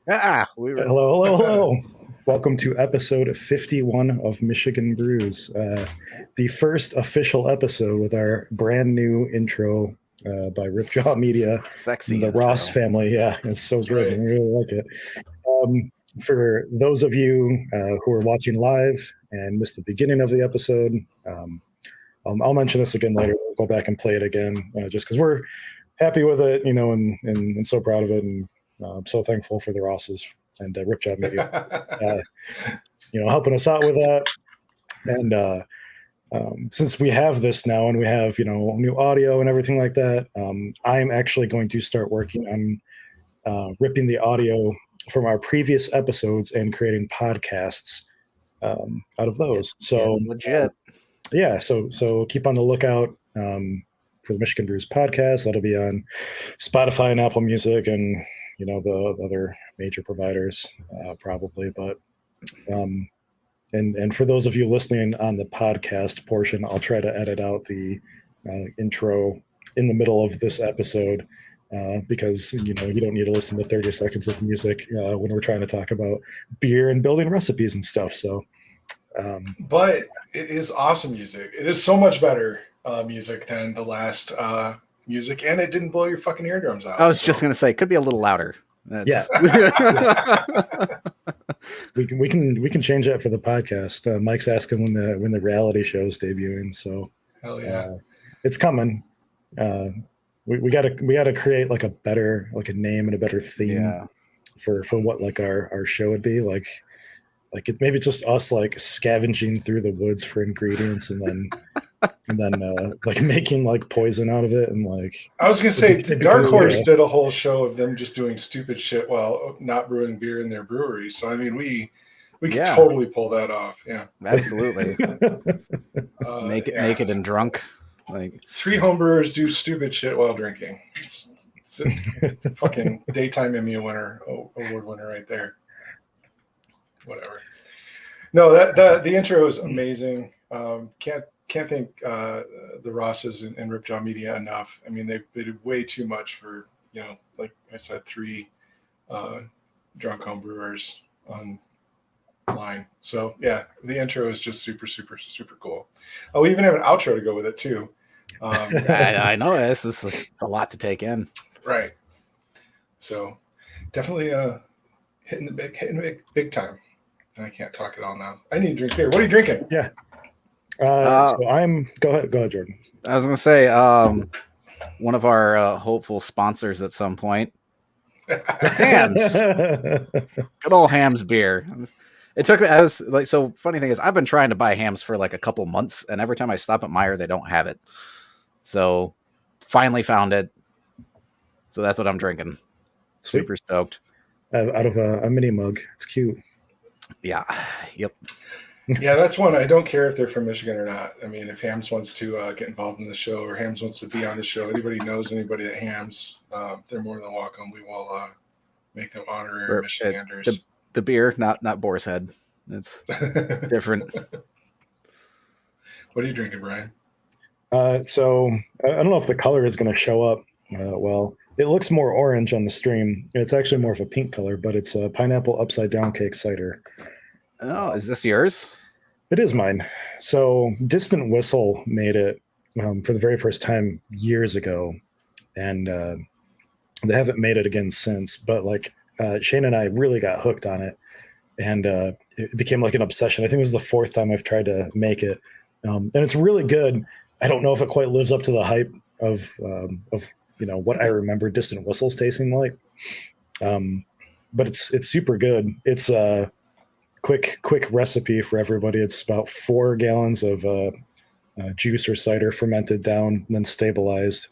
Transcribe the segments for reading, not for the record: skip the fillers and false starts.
We were. Hello. Welcome to episode 51 of Michigan Brews, the first official episode with our brand new intro by Ripjaw Media. Sexy the intro. Ross family. Yeah, it's so good. Right. I really like it. For those of you who are watching live and missed the beginning of the episode, I'll mention this again later. We'll go back and play it again just because we're happy with it, and so proud of it. And I'm so thankful for the Rosses and Ripjaw Media, helping us out with that. And since we have this now and we have, new audio and everything like that, I'm actually going to start working on ripping the audio from our previous episodes and creating podcasts out of those. So legit. So keep on the lookout for the Michigan Brews podcast. That'll be on Spotify and Apple Music and the other major providers probably. But and for those of you listening on the podcast portion, I'll try to edit out the intro in the middle of this episode because you don't need to listen to 30 seconds of music when we're trying to talk about beer and building recipes and stuff. So but it is awesome music. It is so much better music than the last music, and it didn't blow your fucking eardrums out. I was just gonna say, it could be a little louder. Yeah. we can change that for the podcast. Mike's asking when the reality show's debuting, so hell yeah, it's coming. We gotta create like a name and a better theme for what like our show would be like maybe just us like scavenging through the woods for ingredients and then like making like poison out of it. And like I was gonna say, Dark Horse did a whole show of them just doing stupid shit while not brewing beer in their brewery. So I mean, we could totally pull that off. Yeah, absolutely. Make it and drunk. Like 3 homebrewers do stupid shit while drinking. It's a fucking daytime Emmy award winner right there. Whatever. No, the intro is amazing. Can't thank the Rosses and Ripjaw Media enough. I mean, they did way too much for like I said, 3 drunk homebrewers online. So yeah, the intro is just super super super cool. Oh, we even have an outro to go with it too. I know it's a lot to take in. Right. So definitely hitting the big time. I can't talk at all now. I need to drink beer. What are you drinking? Yeah. So go ahead, Jordan. I was gonna say one of our hopeful sponsors at some point. Hams. Good old Hams beer. It took me. I was like, so funny thing is, I've been trying to buy Hams for like a couple months, and every time I stop at Meijer, they don't have it. So finally found it. So that's what I'm drinking. Sweet. Super stoked. Out of a mini mug. It's cute. Yeah. Yep. Yeah, that's one. I don't care if they're from Michigan or not. I mean, if Hams wants to get involved in the show or Hams wants to be on the show, anybody knows anybody at Hams, they're more than welcome. We will make them honorary Michiganders. The beer, not Boar's Head. It's different. What are you drinking, Brian? So I don't know if the color is going to show up well. It looks more orange on the stream. It's actually more of a pink color, but it's a pineapple upside down cake cider. Oh, is this yours? It is mine. So Distant Whistle made it for the very first time years ago, and they haven't made it again since. But like Shane and I really got hooked on it, and it became like an obsession. I think this is the 4th time I've tried to make it, and it's really good. I don't know if it quite lives up to the hype of what I remember Distant Whistles tasting like, but it's super good. It's a quick recipe for everybody. It's about 4 gallons of juice or cider fermented down and then stabilized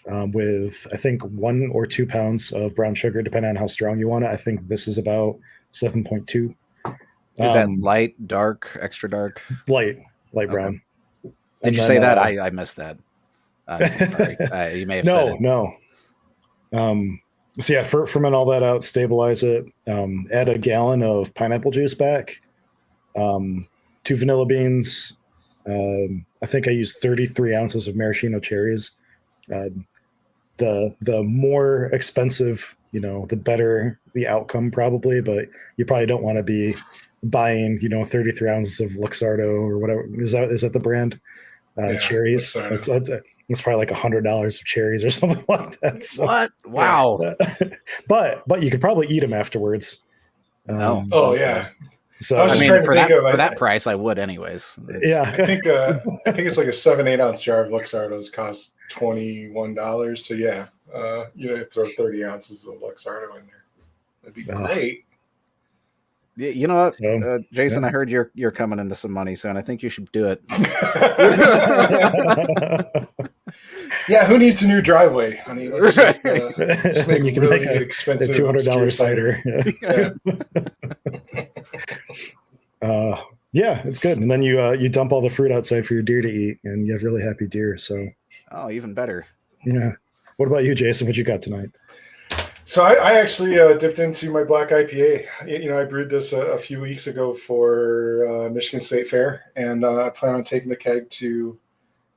with I think 1 or 2 pounds of brown sugar, depending on how strong you want it. I think this is about 7.2. Is that light, dark, extra dark? Light brown. Did you say that? I missed that. You may have said it. No. So yeah, ferment all that out, stabilize it, add a gallon of pineapple juice back, 2 vanilla beans. I think I used 33 ounces of maraschino cherries. The more expensive the better the outcome probably, but you probably don't want to be buying 33 ounces of Luxardo or whatever. Is that the brand? Yeah, Cherries. That's probably like $100 of cherries or something like that. So, What? Wow. but you could probably eat them afterwards. Oh. Oh yeah. So I was I just mean, trying to for think that of- for that price, I would anyways. yeah, I think it's like a 7-8 ounce jar of Luxardos costs $21. So yeah, throw 30 ounces of Luxardo in there. That'd be great. You know what, So, Jason? yeah. I heard you're coming into some money soon. I think you should do it. Yeah, who needs a new driveway, honey? Let's just make you can really make a expensive $200 cider. cider. Yeah, it's good. And then you dump all the fruit outside for your deer to eat, and you have really happy deer. So, Oh, even better. yeah. What about you, Jason? What you got tonight? So I actually dipped into my black IPA. I brewed this a few weeks ago for Michigan State Fair, and I plan on taking the keg to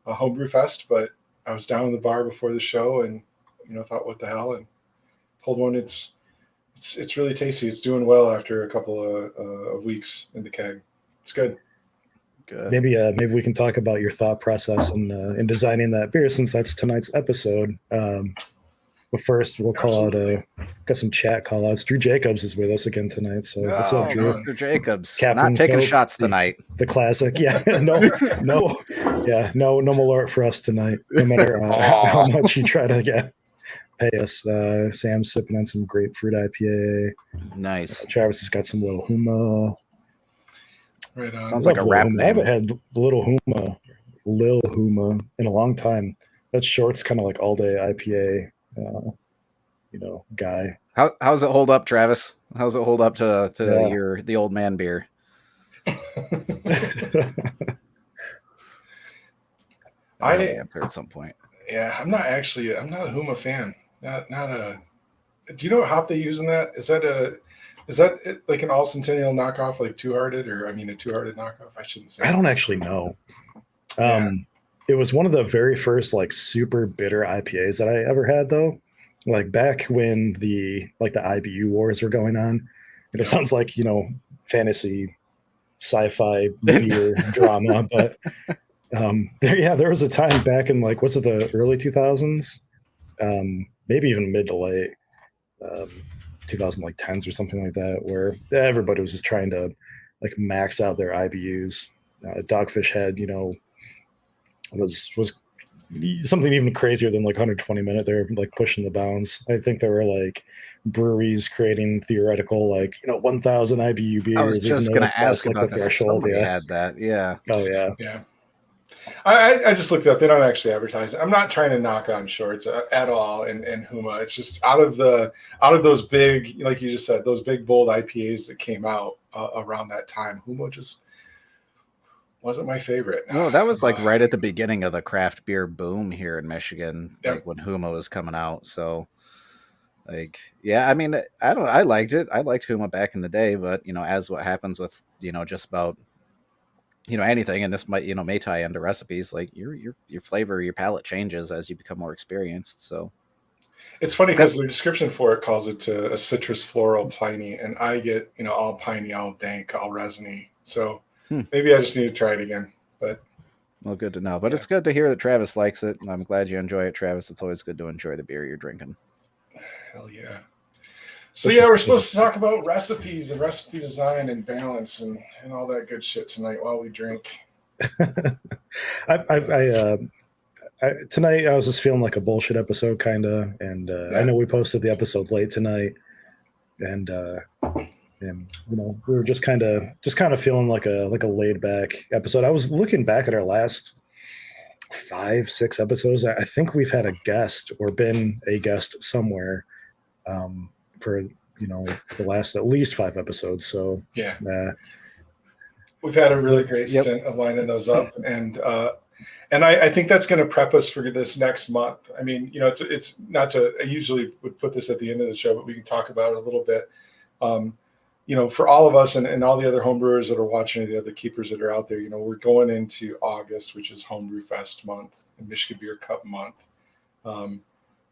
a homebrew fest. But I was down in the bar before the show, and thought, what the hell, and pulled one. It's really tasty. It's doing well after a couple of weeks in the keg. It's good. Good. Maybe we can talk about your thought process in designing that beer, since that's tonight's episode. But first, we'll call out got some chat call outs. Drew Jacobs is with us again tonight. So what's up, Drew? Mr. Jacobs, Captain not taking Coke, shots tonight. The classic, yeah, no Malort for us tonight. No matter how much you try to pay us. Sam's sipping on some grapefruit IPA. Nice. Travis has got some Little Huma. Right on. Sounds like a rap Huma. I name. haven't had Lil Huma in a long time. That short's kind of like all day IPA, guy. How's it hold up, Travis? How's it hold up to the old man beer? I answer at some point. Yeah, I'm not a Huma fan. Not a. Do you know what hop they use in that? Is that like an all Centennial knockoff, like Two Hearted, or a Two Hearted knockoff? I shouldn't say. I don't actually know. It was one of the very first like super bitter IPAs that I ever had, though. Like back when the IBU wars were going on. And it sounds like fantasy, sci-fi beer drama, but there was a time back in was it the early 2000s, maybe even mid to late 2010s or something like that, where everybody was just trying to max out their IBUs. Dogfish Head, was something even crazier than 120 minute. They're pushing the bounds. I think there were breweries creating theoretical 1000 IBU beers. I was just going to ask about the this. threshold. Somebody had that. Yeah. Oh yeah. Yeah. I just looked up. They don't actually advertise. I'm not trying to knock on Shorts at all and Huma. It's just out of those big, like you just said, those big bold IPAs that came out around that time. Huma just wasn't my favorite. No, that was right at the beginning of the craft beer boom here in Michigan, Yep. when Huma was coming out. So, yeah, I mean, I liked it. I liked Huma back in the day, but as what happens with just about anything, and this might may tie into recipes, your flavor, your palate changes as you become more experienced. So it's funny because the description for it calls it a citrus floral piney, and I get all piney, all dank, all resiny. So maybe I just need to try it again. But well, good to know. But it's good to hear that Travis likes it. I'm glad you enjoy it, Travis. It's always good to enjoy the beer you're drinking. Hell yeah. So yeah, we're supposed to talk about recipes and recipe design and balance and all that good shit tonight while we drink. Tonight I was just feeling like a bullshit episode, kind of, and I know we posted the episode late tonight, and we were just kind of feeling like a laid back episode. I was looking back at our last 5-6 episodes. I think we've had a guest or been a guest somewhere for the last at least 5 episodes. So yeah, we've had a really great Yep. stint of lining those up, and I think that's going to prep us for this next month. I mean, it's not to. I usually would put this at the end of the show, but we can talk about it a little bit. For all of us and all the other homebrewers that are watching, the other keepers that are out there, we're going into August, which is Homebrew Fest month and Michigan Beer Cup month.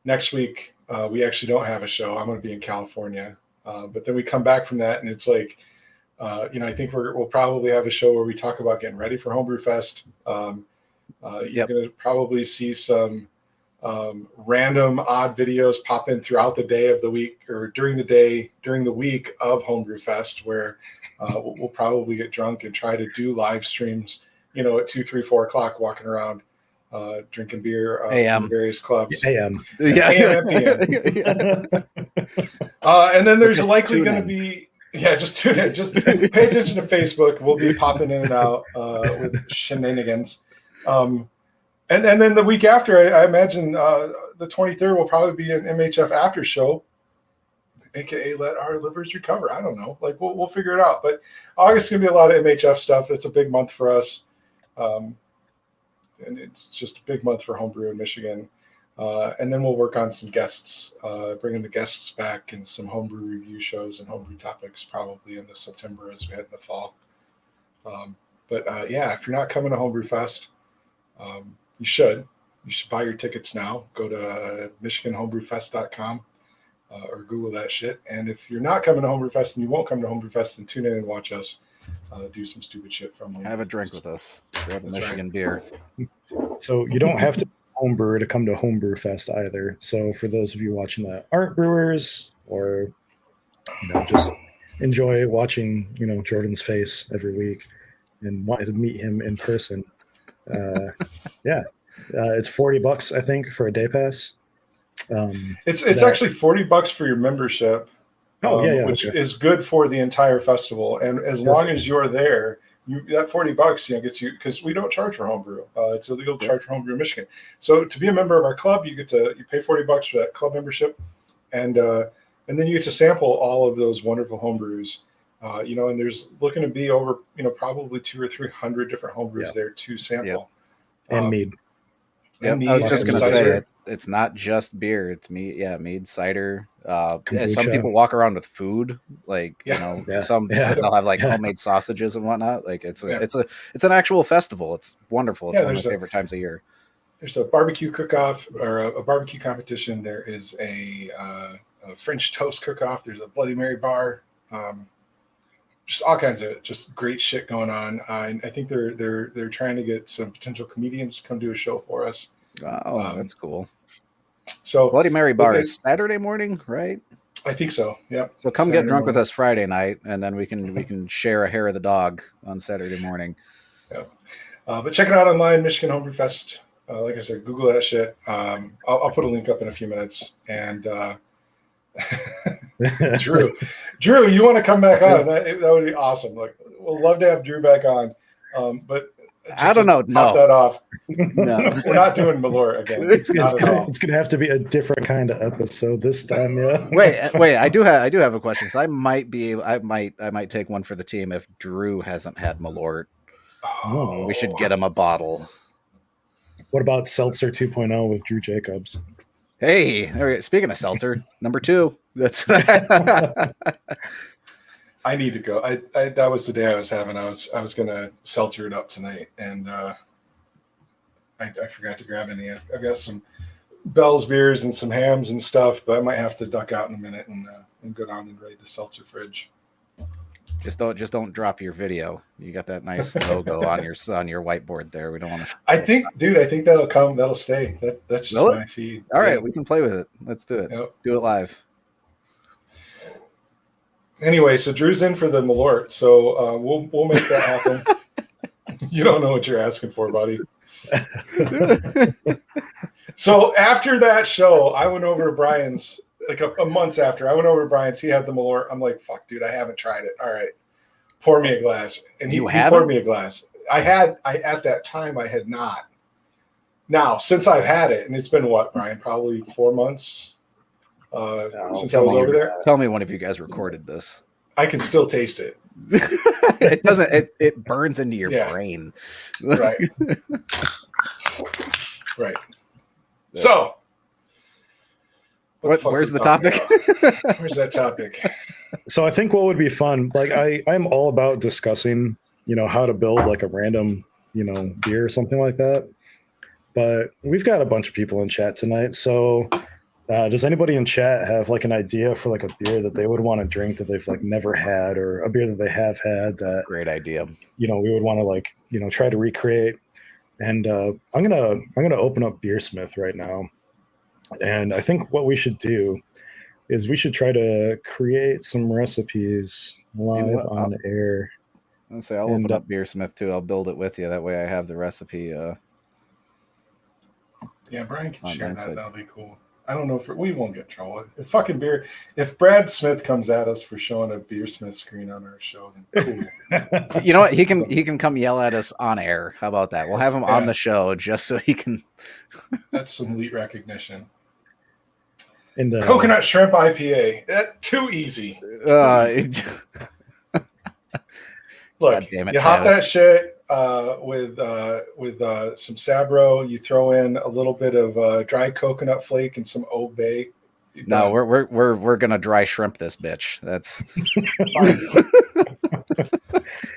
next week we actually don't have a show. I'm going to be in California, but then we come back from that, and it's like, I think we'll probably have a show where we talk about getting ready for Homebrew Fest. You're going to probably see some random odd videos pop in throughout the day of the week, or during the week of Homebrew Fest, where we'll probably get drunk and try to do live streams, at 2, 3, 4 o'clock, walking around, drinking beer AM. in various clubs. AM. Yeah. AM and PM. And then there's Just likely tune going to in. be, just tune in. Just pay attention to Facebook. We'll be popping in and out with shenanigans. And then the week after, I imagine the 23rd will probably be an MHF after show, aka let our livers recover. I don't know. Like we'll figure it out. But August is gonna be a lot of MHF stuff. It's a big month for us, and it's just a big month for homebrew in Michigan. And then we'll work on some guests, bringing the guests back, and some homebrew review shows and homebrew topics probably in the September as we head in the fall. But if you're not coming to Homebrew Fest, you should buy your tickets now. Go to michiganhomebrewfest.com or Google that shit. And if you're not coming to Homebrew Fest and you won't come to Homebrew Fest, then tune in and watch us do some stupid shit from Have a drink with us. Grab a That's Michigan beer. So you don't have to be a homebrewer to come to Homebrew Fest either. So for those of you watching that aren't brewers, or just enjoy watching Jordan's face every week and wanted to meet him in person, it's $40, I think, for a day pass. It's actually $40 for your membership. Which is good for the entire festival. And as long as you're there, that $40 gets you, because we don't charge for homebrew. It's illegal to charge for homebrew in Michigan. So to be a member of our club, you pay $40 for that club membership, and then you get to sample all of those wonderful homebrews. And there's looking to be over probably 200 or 300 different homebrews there to sample. And mead. Yep. Mead, I was just and going to cider. say it's not just beer. It's mead. Yeah, mead, cider. Some Kombucha. people walk around with food, like some they'll have like homemade sausages and whatnot. Like it's an actual festival. It's wonderful. It's one of my favorite times of year. There's a barbecue cook-off or a barbecue competition. There is a French toast cook-off. There's a Bloody Mary bar. Just all kinds of just great shit going on. I think they're trying to get some potential comedians to come do a show for us. Oh, that's cool. So Bloody Mary bar is Saturday morning, right? I think so. Yeah. So come Saturday get drunk with us Friday night, and then we can share a hair of the dog on Saturday morning. Yeah. But check it out online, Michigan Homebrew Fest. Like I said, Google that shit. I'll put a link up in a few minutes. And Drew, you want to come back on? That would be awesome. Like, we'll love to have Drew back on. But I don't know. Pop that off. No, we're not doing Malort again. It's gonna have to be a different kind of episode this time. Yeah. Wait. I do have a question. So I might take one for the team if Drew hasn't had Malort. Oh. We should get him a bottle. What about Seltzer 2.0 with Drew Jacobs? Hey, speaking of seltzer, number 2. That's. I need to go. I that was the day I was having. I was gonna seltzer it up tonight, and I forgot to grab any. I've got some Bell's beers and some hams and stuff, but I might have to duck out in a minute and go down and raid the seltzer fridge. Just don't drop your video. You got that nice logo on your whiteboard there. We don't want to. I think that'll come. That'll stay. That's just my feed. All right, we can play with it. Let's do it. Yep. Do it live. Anyway, so Drew's in for the Malort, so we'll make that happen. You don't know what you're asking for, buddy. So after that show, I went over to Brian's. Like a month after, I went over to Brian's. He had the Malort. I'm like, fuck, dude, I haven't tried it. All right, pour me a glass. And he poured me a glass. At that time, I had not. Now, since I've had it, and it's been what, Brian? Probably 4 months since I was over there. Tell me one of you guys recorded this. I can still taste it. It doesn't. It burns into your brain. Right. Right. So. Where's the topic? Where's that topic? So I think what would be fun, like I'm all about discussing, how to build like a random, beer or something like that. But we've got a bunch of people in chat tonight, so Does anybody in chat have like an idea for like a beer that they would want to drink that they've like never had, or a beer that they have had that Great idea. we would want to like try to recreate? And I'm gonna open up Beersmith right now, and I think what we should do is we should try to create some recipes live what? on air. I'll say I'll open up Beersmith too. I'll build it with you. That way I have the recipe. Yeah, Brian can On share my that. side. That'll be cool. I don't know if we won't get in trouble. If Brad Smith comes at us for showing a Beersmith screen on our show, then cool. You know what? He can come yell at us on air. How about that? We'll have him on the show just so he can. That's some elite recognition. In the Coconut shrimp IPA. That too easy. Look, God damn it, you hop Travis. that shit with some Sabro. You throw in a little bit of dried coconut flake and some Old Bay. You're No, done. we're gonna dry shrimp this bitch. That's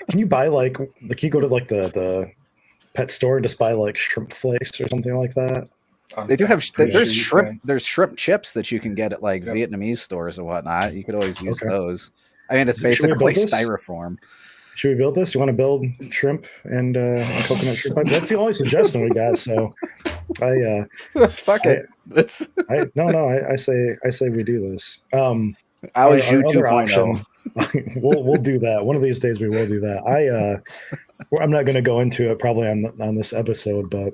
Can you buy like can you go to like the pet store and just buy like shrimp flakes or something like that? they do have. Pretty There's sure you shrimp. can. There's shrimp chips that you can get at like Yep. Vietnamese stores and whatnot. You could always use Okay. those. I mean, it's So should we basically build this? styrofoam. Should we build this? You want to build shrimp and coconut shrimp? That's the only suggestion we got. So I Fuck it. That's I say we do this. I was you other 2.0. we'll do that. One of these days we will do that. I'm not going to go into it probably on this episode, but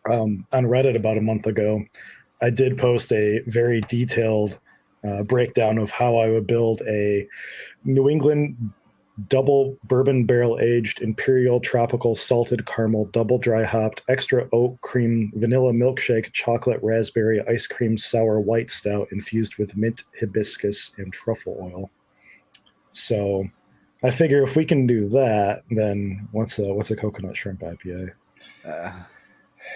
on Reddit about a month ago, I did post a very detailed breakdown of how I would build a New England double bourbon barrel aged imperial tropical salted caramel double dry hopped extra oat cream vanilla milkshake chocolate raspberry ice cream sour white stout infused with mint hibiscus and truffle oil. So I figure if we can do that, then what's a coconut shrimp IPA?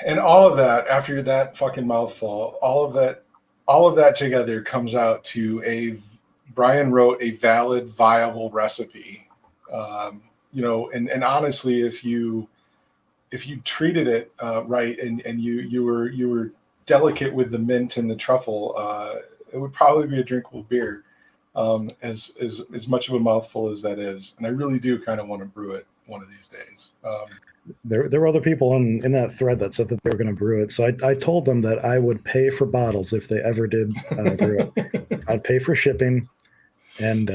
And all of that, after that fucking mouthful, all of that together comes out to Brian wrote a valid, viable recipe. And honestly, if you treated it right and you were delicate with the mint and the truffle, it would probably be a drinkable beer. As much of a mouthful as that is, and I really do kind of want to brew it one of these days. There were other people in that thread that said that they were going to brew it. So I told them that I would pay for bottles if they ever did brew it. I'd pay for shipping, and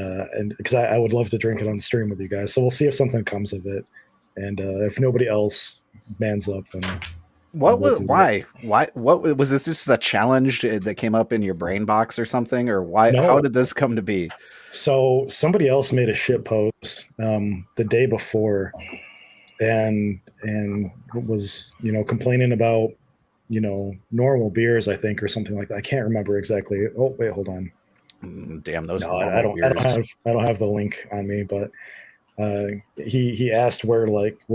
because I would love to drink it on stream with you guys. So we'll see if something comes of it, and if nobody else mans up, then What we'll was do why? What was this? Just a challenge that came up in your brain box or something, or why? No. How did this come to be? So somebody else made a shit post the day before, and was complaining about normal beers, I think, or something like that. I can't remember exactly. Oh wait, hold on. Damn those! No, I don't have the link on me, but he asked where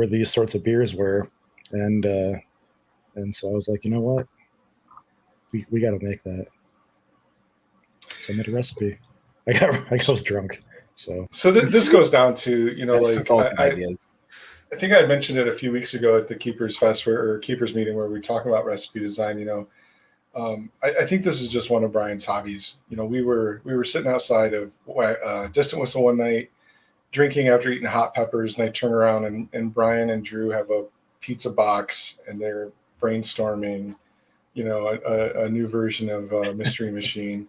these sorts of beers were, and so I was like, you know what, we got to make that. So I made a recipe. I was drunk, so this goes down to ideas. I think I mentioned it a few weeks ago at the Keepers Fest or Keepers meeting where we talk about recipe design. I think this is just one of Brian's hobbies. We were sitting outside of Distant Whistle one night, drinking after eating hot peppers, and I turn around and Brian and Drew have a pizza box and they're brainstorming, a new version of Mystery Machine,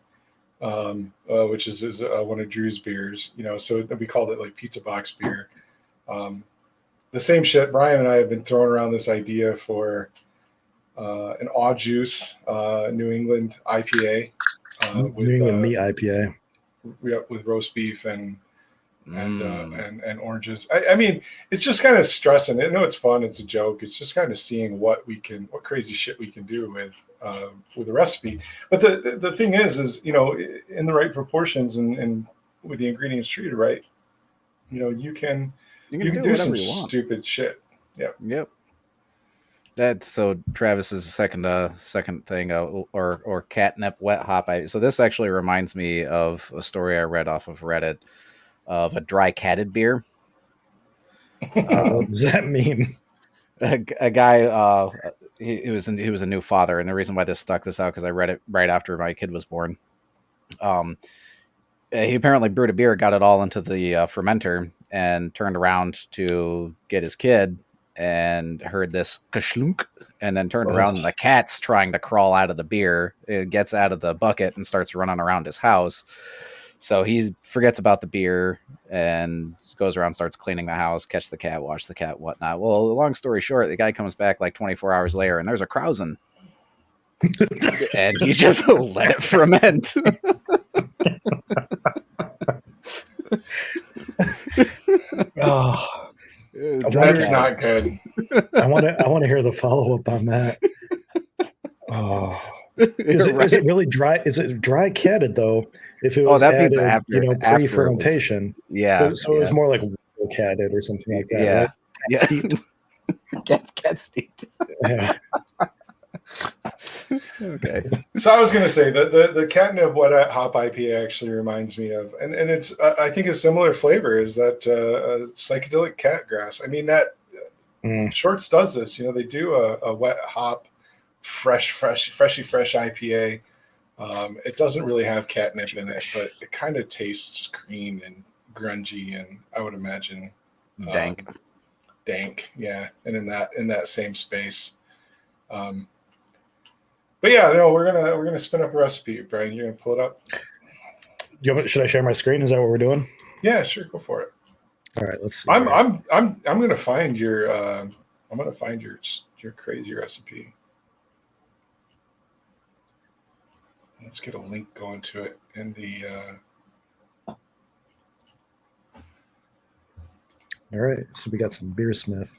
which is one of Drew's beers. So we called it like pizza box beer. The same shit. Brian and I have been throwing around this idea for an Aw Juice New England IPA New England meat IPA with roast beef and oranges. I mean, it's just kind of stressing. I know it's fun. It's a joke. It's just kind of seeing what crazy shit we can do with a recipe. But the thing is in the right proportions and with the ingredients treated right, you can do some stupid shit. Yep. That's so Travis's second thing, or catnip wet hop. So this actually reminds me of a story I read off of Reddit of a dry catted beer. What does that mean? A guy he was a new father, and the reason why this stuck this out because I read it right after my kid was born. He apparently brewed a beer, got it all into the fermenter, and turned around to get his kid, and heard this kashlunk, and then turned around, and the cat's trying to crawl out of the beer. It gets out of the bucket and starts running around his house. So he forgets about the beer and goes around, starts cleaning the house, catch the cat, wash the cat, whatnot. Well, long story short, the guy comes back like 24 hours later, and there's a Krausen. And he just let it ferment. Oh, That's not good. I want to hear the follow up on that. Oh, is it really dry? Is it dry catted though? If it was that means added, after pre-fermentation. Yeah. So it was more like catted or something like that. Yeah. Right? Yeah. Steeped. Cat steeped. Yeah. Okay. So I was going to say that the catnip wet hop IPA actually reminds me of, and it's I think a similar flavor is that psychedelic cat grass. I mean that Shorts does this. You know, they do a wet hop, freshy fresh IPA. It doesn't really have catnip in it, but it kind of tastes green and grungy, and I would imagine Dank. Yeah, and in that same space. But yeah, no, we're gonna spin up a recipe. Brian, you're gonna pull it up. Should I share my screen? Is that what we're doing? Yeah, sure, go for it. All right, let's see. I'm gonna find your your crazy recipe. Let's get a link going to it in the. All right, so we got some Beersmith.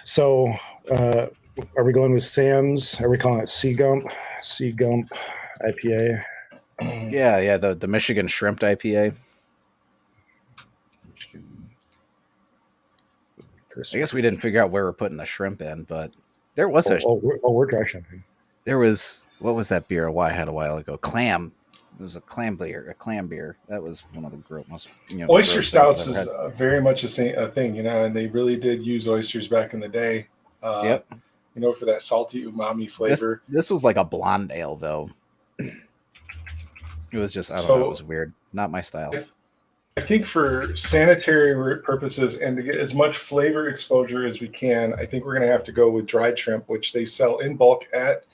So, are we going with Sam's? Are we calling it Sea Gump IPA? Yeah, the Michigan Shrimp IPA. I guess we didn't figure out where we're putting the shrimp in, but there was we're dry shimping. There was, what was that beer I had a while ago? Clam. It was a clam beer. That was one of the most. Oyster stouts is very much a thing, and they really did use oysters back in the day. Yep. For that salty umami flavor. This was like a blonde ale, though. It was just, I don't know, it was weird. Not my style. I think for sanitary purposes and to get as much flavor exposure as we can, I think we're going to have to go with dried shrimp, which they sell in bulk at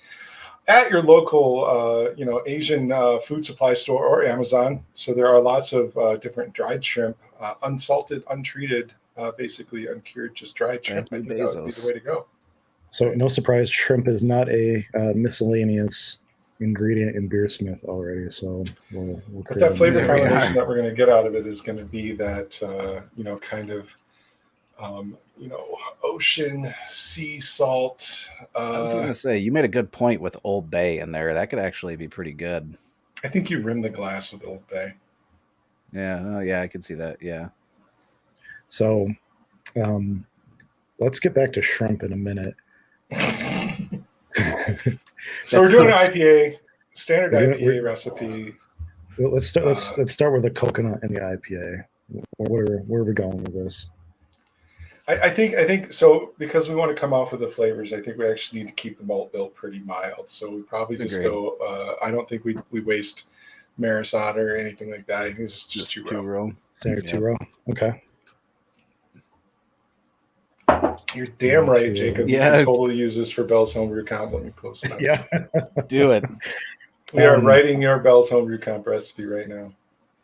your local, Asian food supply store or Amazon. So there are lots of different dried shrimp, unsalted, untreated, basically uncured, just dried shrimp. I think that would be the way to go. So no surprise, shrimp is not a miscellaneous ingredient in Beersmith already. So we'll but that flavor combination that we're going to get out of it is going to be that, kind of, ocean, sea salt. I was going to say, you made a good point with Old Bay in there. That could actually be pretty good. I think you rim the glass with Old Bay. Yeah, I could see that. Yeah. So let's get back to shrimp in a minute. So we're doing an IPA, standard IPA recipe. Let's start with the coconut and the IPA. Where are we going with this? I think so, because we want to come off with the flavors. I think we actually need to keep the malt bill pretty mild. So we probably just go. I don't think we waste Maris Otter or anything like that. I think it's just two row. Standard 2-row. Okay. You're damn right, Jacob. Yeah. You can totally use this for Bell's Homebrew Comp. Let me post that. Yeah. Do it. We are writing your Bell's Homebrew Comp recipe right now.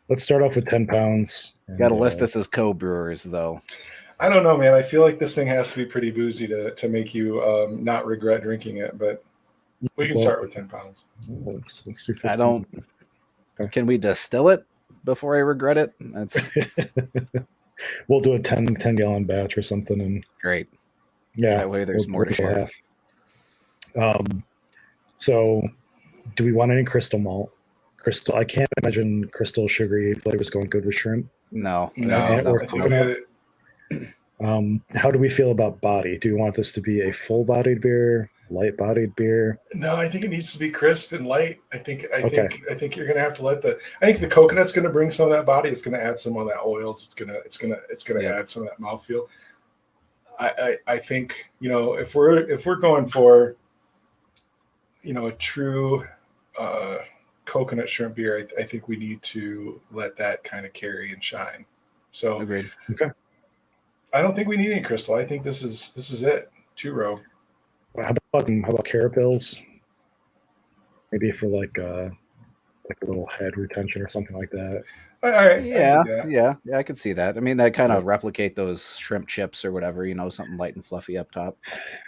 Let's start off with 10 pounds. You got to list us as co-brewers, though. I don't know, man. I feel like this thing has to be pretty boozy to make you not regret drinking it, but we can start with 10 pounds. Let's do 15. I don't. Can we distill it before I regret it? That's we'll do a 10-gallon batch or something, and great. Yeah, that way there's more to share. So, do we want any crystal malt? Crystal. I can't imagine crystal sugary flavors going good with shrimp. No. Or coconut. How do we feel about body? Do you want this to be a full-bodied beer, light-bodied beer? No, I think it needs to be crisp and light. I think you're gonna have to let I think the coconut's gonna bring some of that body. It's gonna add some of that oils. It's gonna add some of that mouthfeel. I think, you know, if we're going for, you know, a true coconut shrimp beer, I think we need to let that kind of carry and shine. So Agreed. Okay. I don't think we need any crystal. I think this is it. 2-row. Well, how about carapils? Maybe for like a little head retention or something like that. All right. Yeah, I dig that. yeah, I could see that. I mean, that kind of replicate those shrimp chips or whatever, you know, something light and fluffy up top.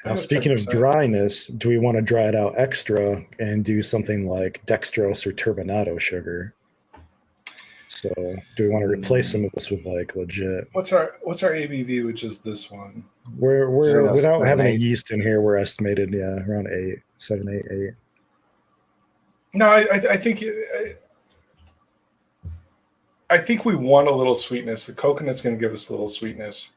Now, Let's speaking check of this out. dryness, do we want to dry it out extra and do something like dextrose or turbinado sugar? So, do we want to replace some of this with like legit? What's our ABV, which is this one? We're Zero, without 7, having a 8. yeast in here, we're estimated around 8, 7, 8, 8. No, I think I think we want a little sweetness. The coconut's going to give us a little sweetness.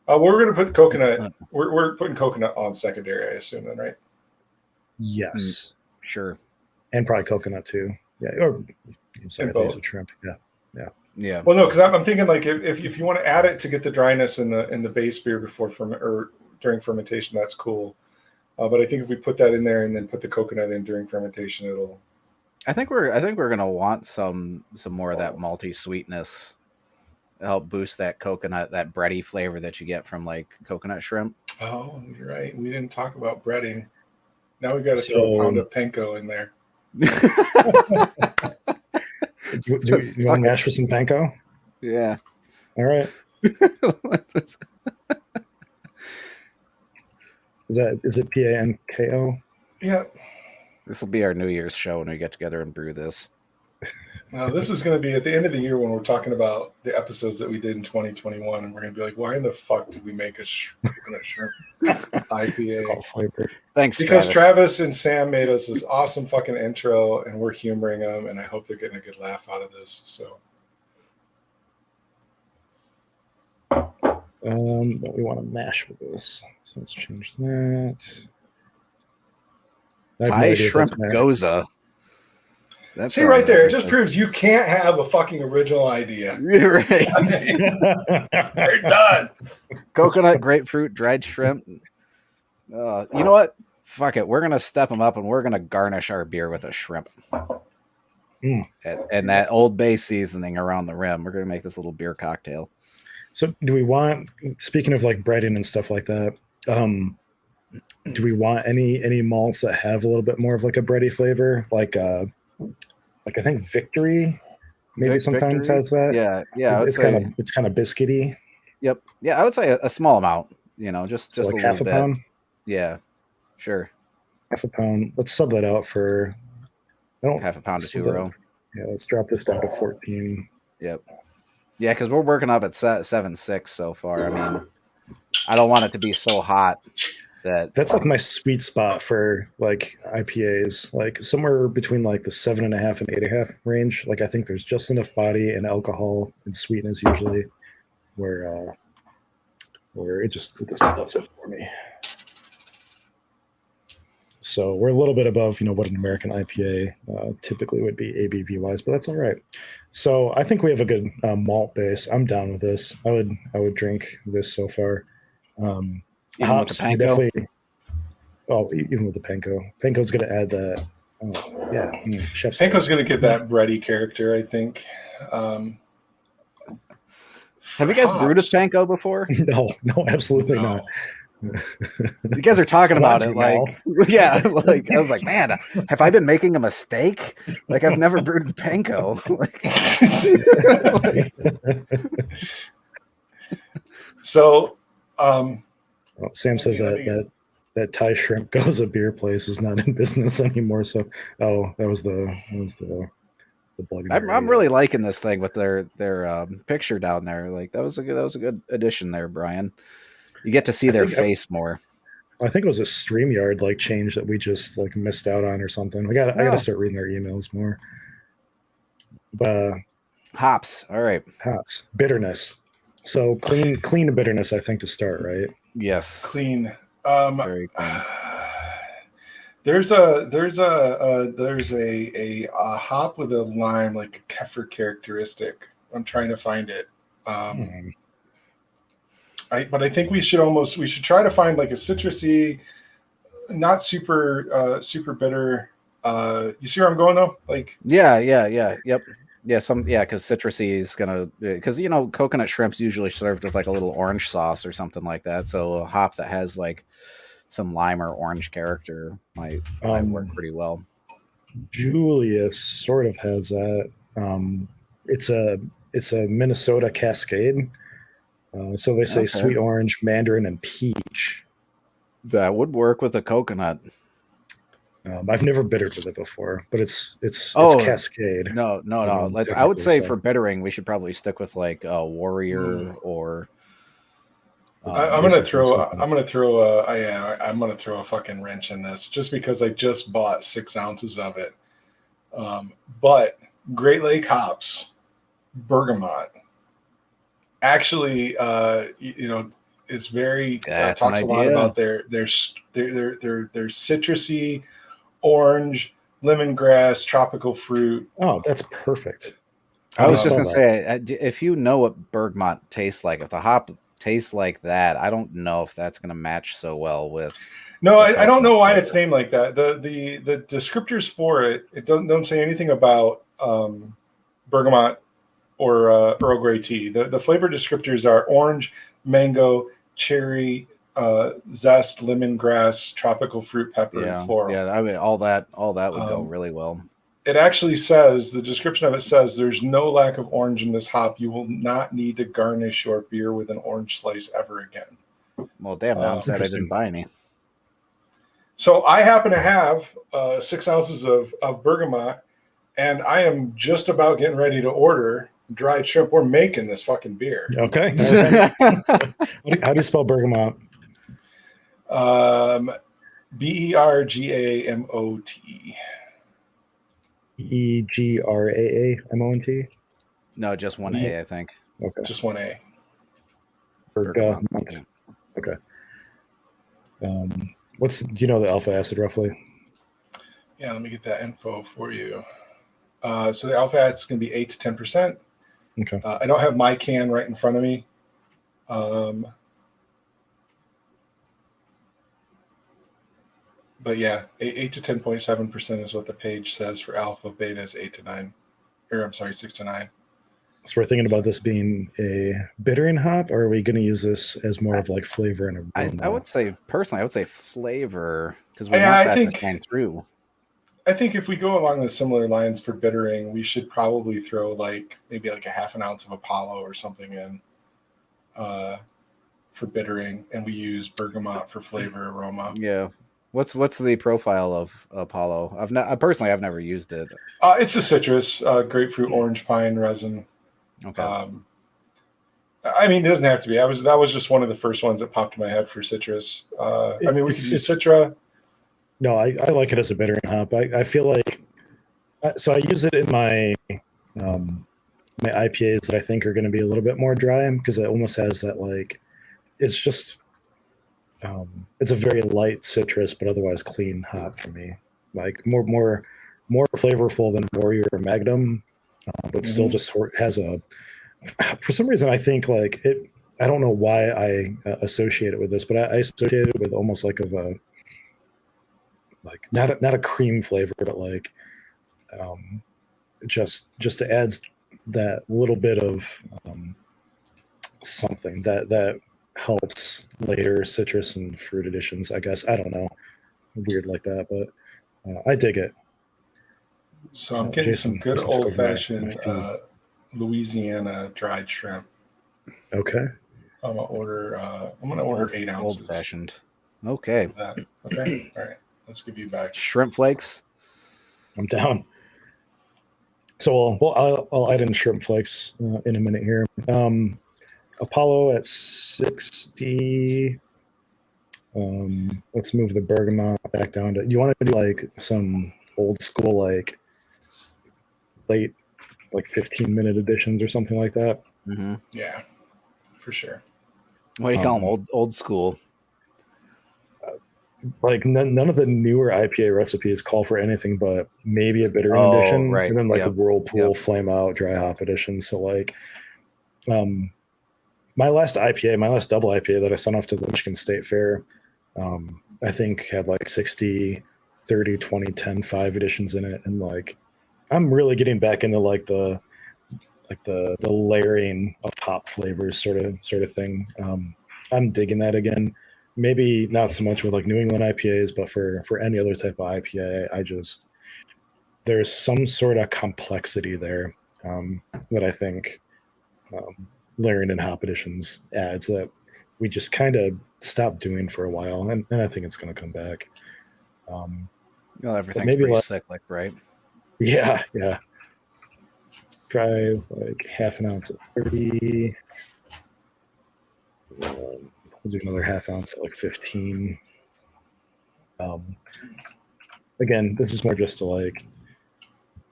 We're going to put coconut. We're putting coconut on secondary, I assume, then, right? Yes, Sure. and probably coconut too. Yeah, or sorry, And I think both. it's shrimp. Yeah. Yeah. Well, no, because I'm thinking like if you want to add it to get the dryness in the base beer before or during fermentation, that's cool. But I think if we put that in there and then put the coconut in during fermentation, it'll. I think we're gonna want some more of that malty sweetness to help boost that coconut, that bready flavor that you get from like coconut shrimp. Oh, you're right. We didn't talk about breading. Now we've got to So- throw a pound of panko in there. Do you want to mash for some panko? Yeah. All right. Is it PANKO? Yeah. This will be our New Year's show when we get together and brew this. This is going to be at the end of the year when we're talking about the episodes that we did in 2021, and we're going to be like, "Why in the fuck did we make a coconut shrimp IPA?" Flavor. Thanks, Because Travis. Travis and Sam made us this awesome fucking intro, and we're humoring them, and I hope they're getting a good laugh out of this. So, But we want to mash with this, so let's change that. I have no Thai idea if shrimp that's mash. goza. That's see right there, it just proves you can't have a fucking original idea. right. You're done. Coconut, grapefruit, dried shrimp. You know what? Fuck it. We're gonna step them up, and we're gonna garnish our beer with a shrimp. Mm. And that Old Bay seasoning around the rim. We're gonna make this little beer cocktail. So, do we want? Speaking of like breading and stuff like that, do we want any malts that have a little bit more of like a bready flavor, like I think Victory maybe sometimes Victory? has that. Yeah. I would say, it's kind of biscuity. Yep. Yeah, I would say a small amount. You know, just So a like little half a bit. pound. Yeah. Sure. Half a pound. Let's sub that out for. I don't Half a pound of sub 2 row. Yeah, let's drop this down to 14. Yep. Yeah, because we're working up at 7.6 so far. I mean, I don't want it to be so hot that That's like my sweet spot for like IPAs, like somewhere between like the 7.5 and 8.5 range. Like I think there's just enough body and alcohol and sweetness usually where it just does it for me. So we're a little bit above, what an American IPA typically would be ABV wise, but that's all right. So I think we have a good malt base. I'm down with this. I would drink this so far. even with the Hops, panko. definitely. Oh, even with the panko, panko's going to add that. Oh, yeah, chef's Panko's going to get that bready character, I think. Have you guys brewed a hops. panko before? No, absolutely No. not. You guys are talking about it Want like, yeah, like I was like, man, have I been making a mistake? Like I've never brewed the panko. So, Well, Sam says that Thai shrimp goes a beer place is not in business anymore. So, that was the plug. I'm really liking this thing with their picture down there. Like that was a good addition there, Brian. You get to see their face more. I think it was a StreamYard like change that we just like missed out on or something. I got to start reading their emails more. Hops. All right. Hops. Bitterness. So clean bitterness, I think, to start, right? Yes. clean. Very clean. There's a hop with a lime, like a kefir characteristic. I'm trying to find it. But I think we should try to find like a citrusy, not super bitter. You see where I'm going though? Like Yeah, yep. Yeah, because citrusy is gonna because coconut shrimp's usually served with like a little orange sauce or something like that. So a hop that has like some lime or orange character might work pretty well. Julius sort of has that. It's a Minnesota Cascade. So they say sweet orange, mandarin, and peach. That would work with a coconut. I've never bittered with it before, but it's Cascade. No. I would say for bittering, we should probably stick with like a Warrior or. I'm gonna throw a fucking wrench in this just because I just bought 6 ounces of it. But Great Lake hops, bergamot, actually, it's very talks a lot about their citrusy, orange, lemongrass, tropical fruit. Oh, that's perfect. I was just gonna say, if you know what bergamot tastes like, if the hop tastes like that, I don't know if that's gonna match so well with. No, I don't know why it's named like that. The descriptors for it don't say anything about bergamot or Earl Grey tea. The flavor descriptors are orange, mango, cherry, zest, lemongrass, tropical fruit, pepper, and floral. Yeah, I mean all that would go really well. It actually says, the description of it says, there's no lack of orange in this hop. You will not need to garnish your beer with an orange slice ever again. Well, damn, now I'm sad I didn't buy any. So I happen to have 6 ounces of bergamot, and I am just about getting ready to order dried shrimp. We're making this fucking beer. Okay. How do you spell bergamot? Bergamot. EGRAAMONT? No, just one A, I think. Okay. Just one A. Bergamot. Okay. Do you know the alpha acid roughly? Yeah, let me get that info for you. So the alpha acid is going to be 8 to 10%. Okay. I don't have my can right in front of me. But yeah, 8 to 10.7% is what the page says for alpha. Beta is 8 to 9, or I'm sorry, 6 to 9. So we're thinking about this being a bittering hop, or are we going to use this as more of like flavor and aroma? I would say personally, I would say flavor because we want that to shine through. I think if we go along the similar lines for bittering, we should probably throw maybe like a half an ounce of Apollo or something in for bittering, and we use bergamot for flavor aroma. Yeah. What's the profile of Apollo? I've never used it. It's a citrus, grapefruit, orange pine resin. Okay. I mean, it doesn't have to be. That was just one of the first ones that popped in my head for citrus. We could use Citra. No, I like it as a bittering hop. I feel like so I use it in my my IPAs that I think are going to be a little bit more dry because it almost has that it's just it's a very light citrus but otherwise clean hop for me. Like more flavorful than Warrior or Magnum, but still just has a. For some reason, I think it. I don't know why I associate it with this, but I associate it with almost like a not a cream flavor, but just adds that little bit of something that helps later citrus and fruit additions. I guess I don't know, weird like that, but I dig it. So I'm getting some good old fashioned Louisiana dried shrimp. Okay. I'm gonna order 8 ounces. Old fashioned. Okay. Okay. All right. Let's give you back shrimp flakes. I'm down. So I'll add in shrimp flakes in a minute here. Apollo at 60. Let's move the bergamot back down to. You want to do some old school late 15-minute editions or something like that? Mm-hmm. Yeah, for sure. What do you call them? Old school. None of the newer IPA recipes call for anything but maybe a bittering edition, right. And then a whirlpool flame out dry hop edition. So my last IPA, my last double IPA that I sent off to the Michigan State Fair, I think had like 60, 30, 20, 10, 5 editions in it. And like, I'm really getting back into like the layering of hop flavors sort of thing. I'm digging that again. Maybe not so much with like New England IPAs, but for any other type of IPA, there's some sort of complexity there that I think layering in hop additions adds that we just kind of stopped doing for a while, and I think it's going to come back. Well, everything's maybe pretty like- cyclic, right? Yeah. Try like half an ounce at 30. We'll do another half ounce at like 15. Again, this is more just to like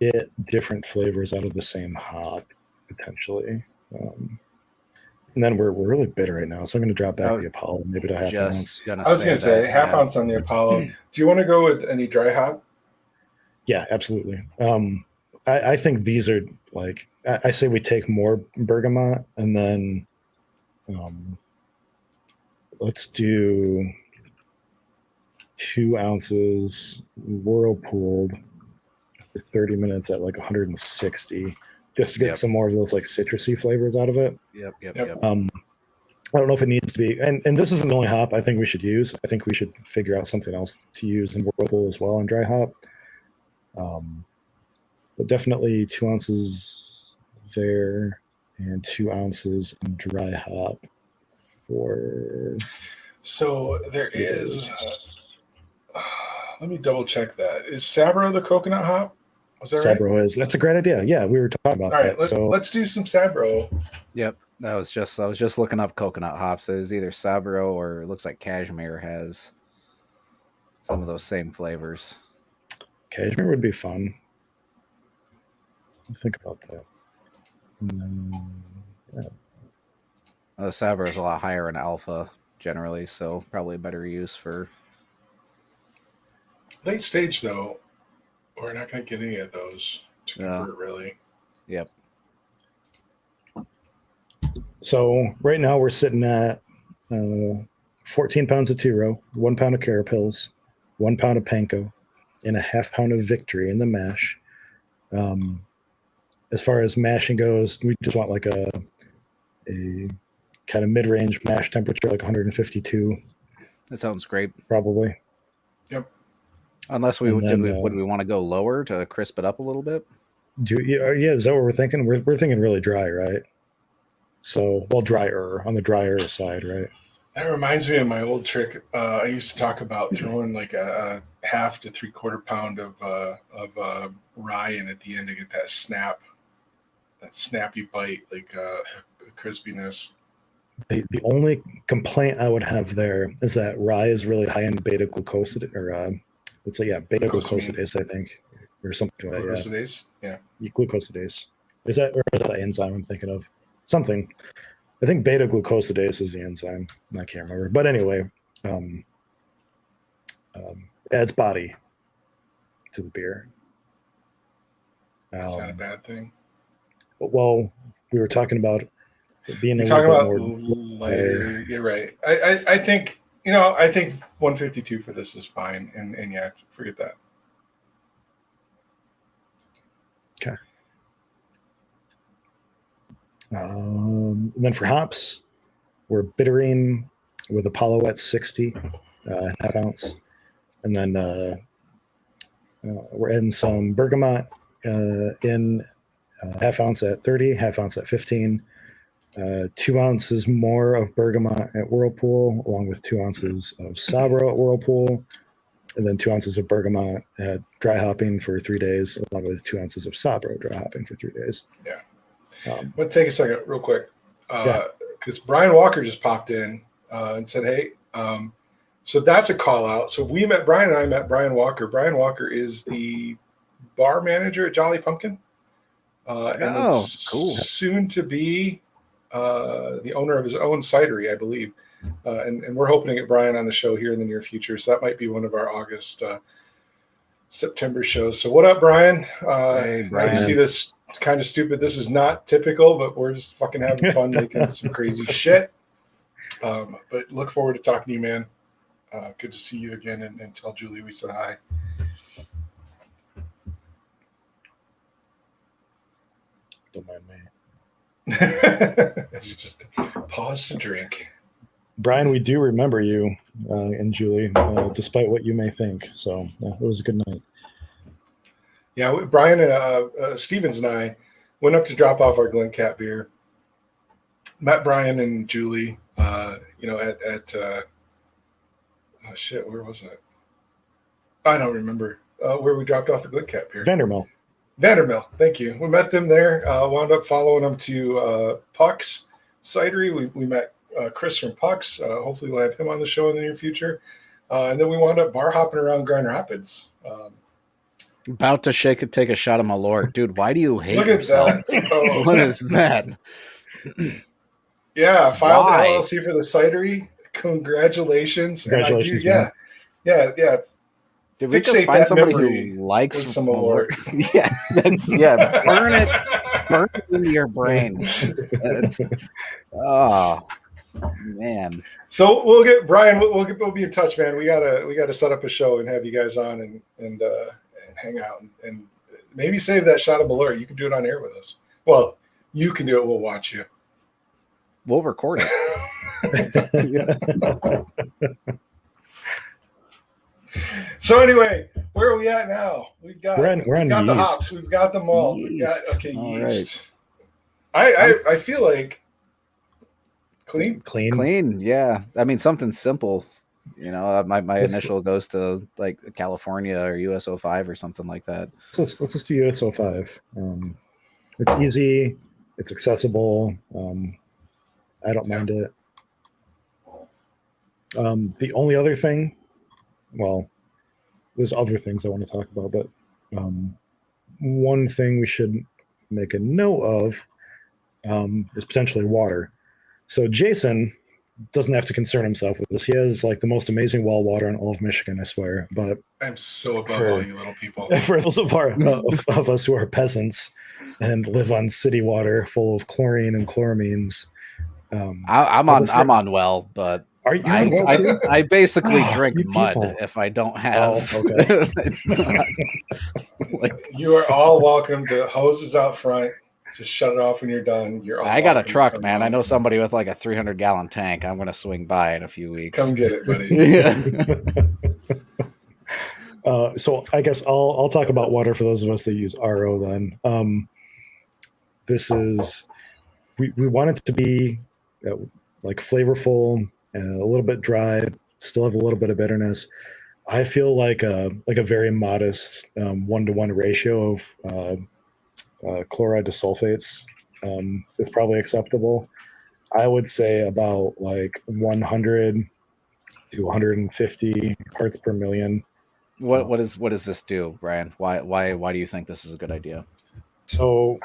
get different flavors out of the same hop potentially. And then we're really bitter right now, so I'm going to drop back the Apollo maybe to half an ounce. I was going to say half ounce on the Apollo. Do you want to go with any dry hop? Yeah, absolutely. I think these are like, I say we take more bergamot and then let's do 2 ounces whirlpooled for 30 minutes at like 160 just to get some more of those like citrusy flavors out of it. Yep. I don't know if it needs to be, and this isn't the only hop I think we should use. I think we should figure out something else to use in whirlpool as well in dry hop. But definitely 2 ounces there and 2 ounces in dry hop for. So there is. Let me double check that. Is Sabro the coconut hop? Was that right? Sabro is. That's a great idea. Yeah, we were talking about All right, that. let's do some Sabro. Yep. I was just looking up coconut hops. It was either Sabro or it looks like Cashmere has some of those same flavors. Cashmere would be fun. Think about that. And then, Sabro is a lot higher in alpha generally, so probably a better use for Late stage though, we're not going to get any of those to convert really. Yep. So right now we're sitting at 14 pounds of Tiro, 1 pound of Carapils, 1 pound of Panko, and a half pound of Victory in the mash. As far as mashing goes, we just want like a kind of mid-range mash temperature, like 152. That sounds great. Probably. Yep. Unless would we want to go lower to crisp it up a little bit? Is that what we're thinking? We're thinking really dry, right? So, well, drier, on the drier side, right? That reminds me of my old trick. I used to talk about throwing like a half to 3/4 pound of rye in at the end to get that snappy bite, like crispiness. The only complaint I would have there is that rye is really high in beta glucosidase, or beta glucosidase, I think, or something like that. Glucosidase, yeah. Glucosidase. Is that the enzyme I'm thinking of? Something. I think beta glucosidase is the enzyme. I can't remember. But anyway, adds body to the beer. That's not a bad thing. Well, we were talking about it being lighter. You're right. I think 152 for this is fine, and yeah, forget that. Okay. And then for hops, we're bittering with Apollo at 60, half ounce, and then we're adding some bergamot in half ounce at 30, half ounce at 15. 2 ounces more of bergamot at Whirlpool, along with 2 ounces of Sabro at Whirlpool, and then 2 ounces of bergamot at dry hopping for 3 days, along with 2 ounces of Sabro dry hopping for 3 days. Yeah. But take a second, real quick, Yeah. because Brian Walker just popped in and said, "Hey, so that's a call out." So Brian and I met Brian Walker. Brian Walker is the bar manager at Jolly Pumpkin. Cool. Soon to be the owner of his own cidery, I believe. And we're hoping to get Brian on the show here in the near future. So that might be one of our August, September shows. So what up, Brian? Hey, How do you Brian. see this kind of stupid. This is not typical, but we're just fucking having fun making some crazy shit. But look forward to talking to you, man. Good to see you again, and tell Julie we said hi. Don't mind me. As you just pause to drink. Brian, we do remember you and Julie, despite what you may think. So it was a good night. Yeah, Brian and Stevens and I went up to drop off our Glencat beer. Met Brian and Julie, at oh shit, where was that? I don't remember where we dropped off the Glencat beer. Vandermill, thank you. We met them there. Wound up following them to Puck's Cidery. We met Chris from Puck's. Hopefully, we'll have him on the show in the near future. And then we wound up bar hopping around Grand Rapids. About to take a shot of my lord, dude. Why do you hate Look at yourself? that. Oh. What is that? Yeah, filed Why? the LLC for the cidery. Congratulations. Congratulations, Yeah. Did we just Fixate find that somebody memory who likes with some award. Yeah, burn it into your brain. Oh man. So we'll get Brian. We'll be in touch, man. We gotta set up a show and have you guys on and hang out and maybe save that shot of Malort. You can do it on air with us. Well, you can do it. We'll watch you. We'll record it. So anyway, where are we at now? We're on the the yeast. hops. We've got them all. Yeast. All Yeast. I feel like clean. Clean, yeah. I mean, something simple. My Let's- initial goes to like California or USO5 or something like that. Let's just do USO5. It's easy. It's accessible. I don't mind it. The only other thing, well, there's other things I want to talk about, but one thing we should make a note of is potentially water. So Jason doesn't have to concern himself with this. He has like the most amazing well water in all of Michigan, I swear. But I'm so above all you little people. for those of us who are peasants and live on city water full of chlorine and chloramines, I'm on well, but are you on well too? I basically drink You mud people. if I don't have. Oh, okay. It's not like You are all welcome to hoses out front. Just shut it off when you're done. You're all I got a welcome to truck, come man. I on. know somebody with like a 300-gallon tank. I'm gonna swing by in a few weeks. Come get it, buddy. Yeah. So I guess I'll talk about water for those of us that use RO then. This is we want it to be like flavorful, a little bit dry, still have a little bit of bitterness. I feel like a very modest 1-to-1 ratio of chloride to sulfates is probably acceptable. I would say about like 100 to 150 parts per million. What does this do, Brian? Why do you think this is a good idea? So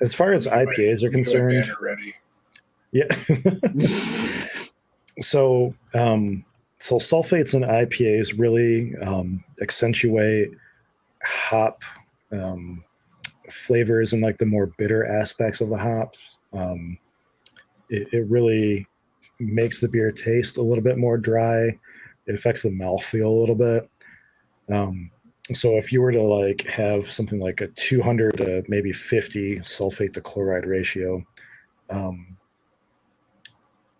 as far as IPAs are concerned, Banner ready. yeah. So sulfates and IPAs really accentuate hop flavors and like the more bitter aspects of the hops. It really makes the beer taste a little bit more dry. It affects the mouthfeel a little bit. So if you were to like have something like a 200 to maybe 50 sulfate to chloride ratio in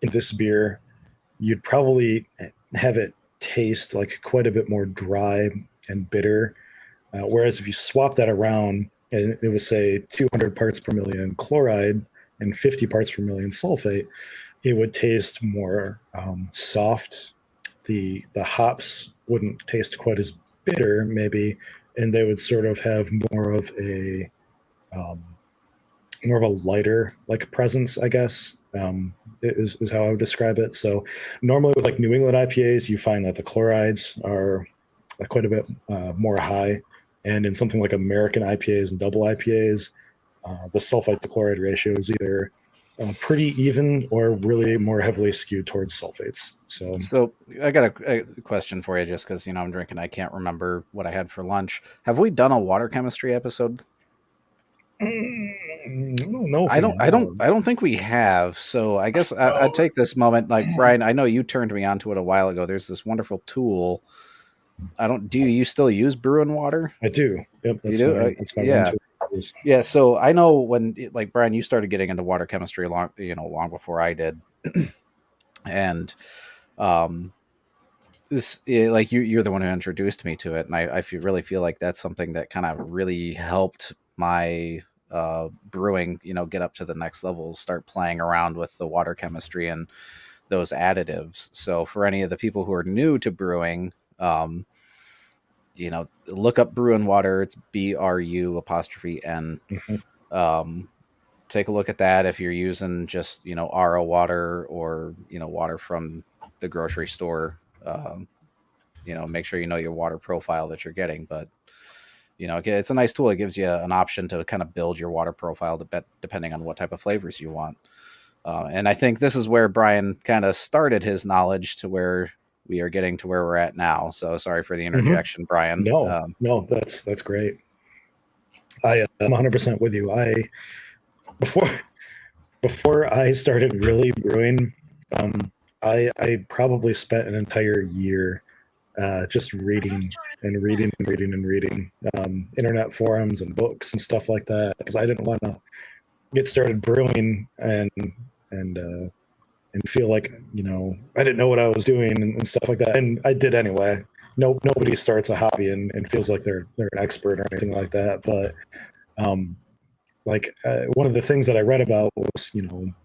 this beer, you'd probably have it taste like quite a bit more dry and bitter. Whereas if you swap that around and it was say 200 parts per million chloride and 50 parts per million sulfate, it would taste more soft. The hops wouldn't taste quite as bitter maybe, and they would sort of have more of a lighter like presence, I guess, is how I would describe it. So normally with like New England IPAs, you find that the chlorides are quite a bit more high, and in something like American IPAs and double IPAs, the sulfite to chloride ratio is either pretty even or really more heavily skewed towards sulfates. So I got a question for you, just because I'm drinking. I can't remember what I had for lunch. Have we done a water chemistry episode? No, if we have. I don't think we have. So I guess I'd take this moment, like Brian. I know you turned me onto it a while ago. There's this wonderful tool. I don't. Do you still use Bruin water? I do. Yep, You do? that's my Yeah. one tool. Yeah. So I know when, like Brian, you started getting into water chemistry long before I did, and like you're the one who introduced me to it, and I really feel like that's something that kind of really helped my brewing, get up to the next level, start playing around with the water chemistry and those additives. So for any of the people who are new to brewing, look up Bruin water. It's BRU''N. Take a look at that if you're using just RO water or water from the grocery store. Make sure you know your water profile that you're getting, but it's a nice tool. It gives you an option to kind of build your water profile depending on what type of flavors you want. And I think this is where Brian kind of started his knowledge to where we are getting to where we're at now. So sorry for the interjection, Brian. No, that's great. I'm 100% with you. Before I started really brewing, I probably spent an entire year just reading internet forums and books and stuff like that, because I didn't want to get started brewing and feel like I didn't know what I was doing and stuff like that. And I did anyway. Nobody starts a hobby and feels like they're an expert or anything like that. But one of the things that I read about was water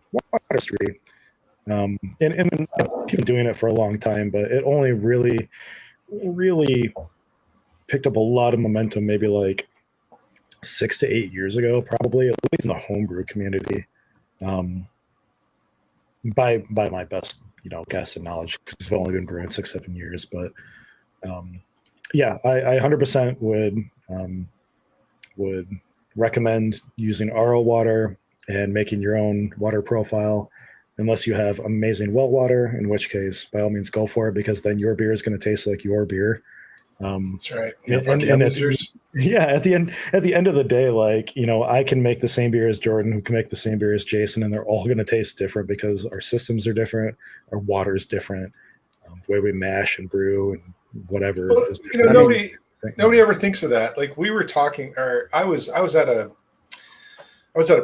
chemistry. And people doing it for a long time, but it only really picked up a lot of momentum maybe like 6 to 8 years ago, probably, at least in the homebrew community, by my best guess and knowledge, because I've only been brewing 6-7 years. But yeah, I 100% would recommend using RO water and making your own water profile, unless you have amazing well water, in which case, by all means, go for it, because then your beer is going to taste like your beer. That's right. At the end of the day, I can make the same beer as Jordan, who can make the same beer as Jason, and they're all going to taste different because our systems are different, our water is different, the way we mash and brew and whatever. Well, nobody ever thinks of that. Like, we were talking, or I was at a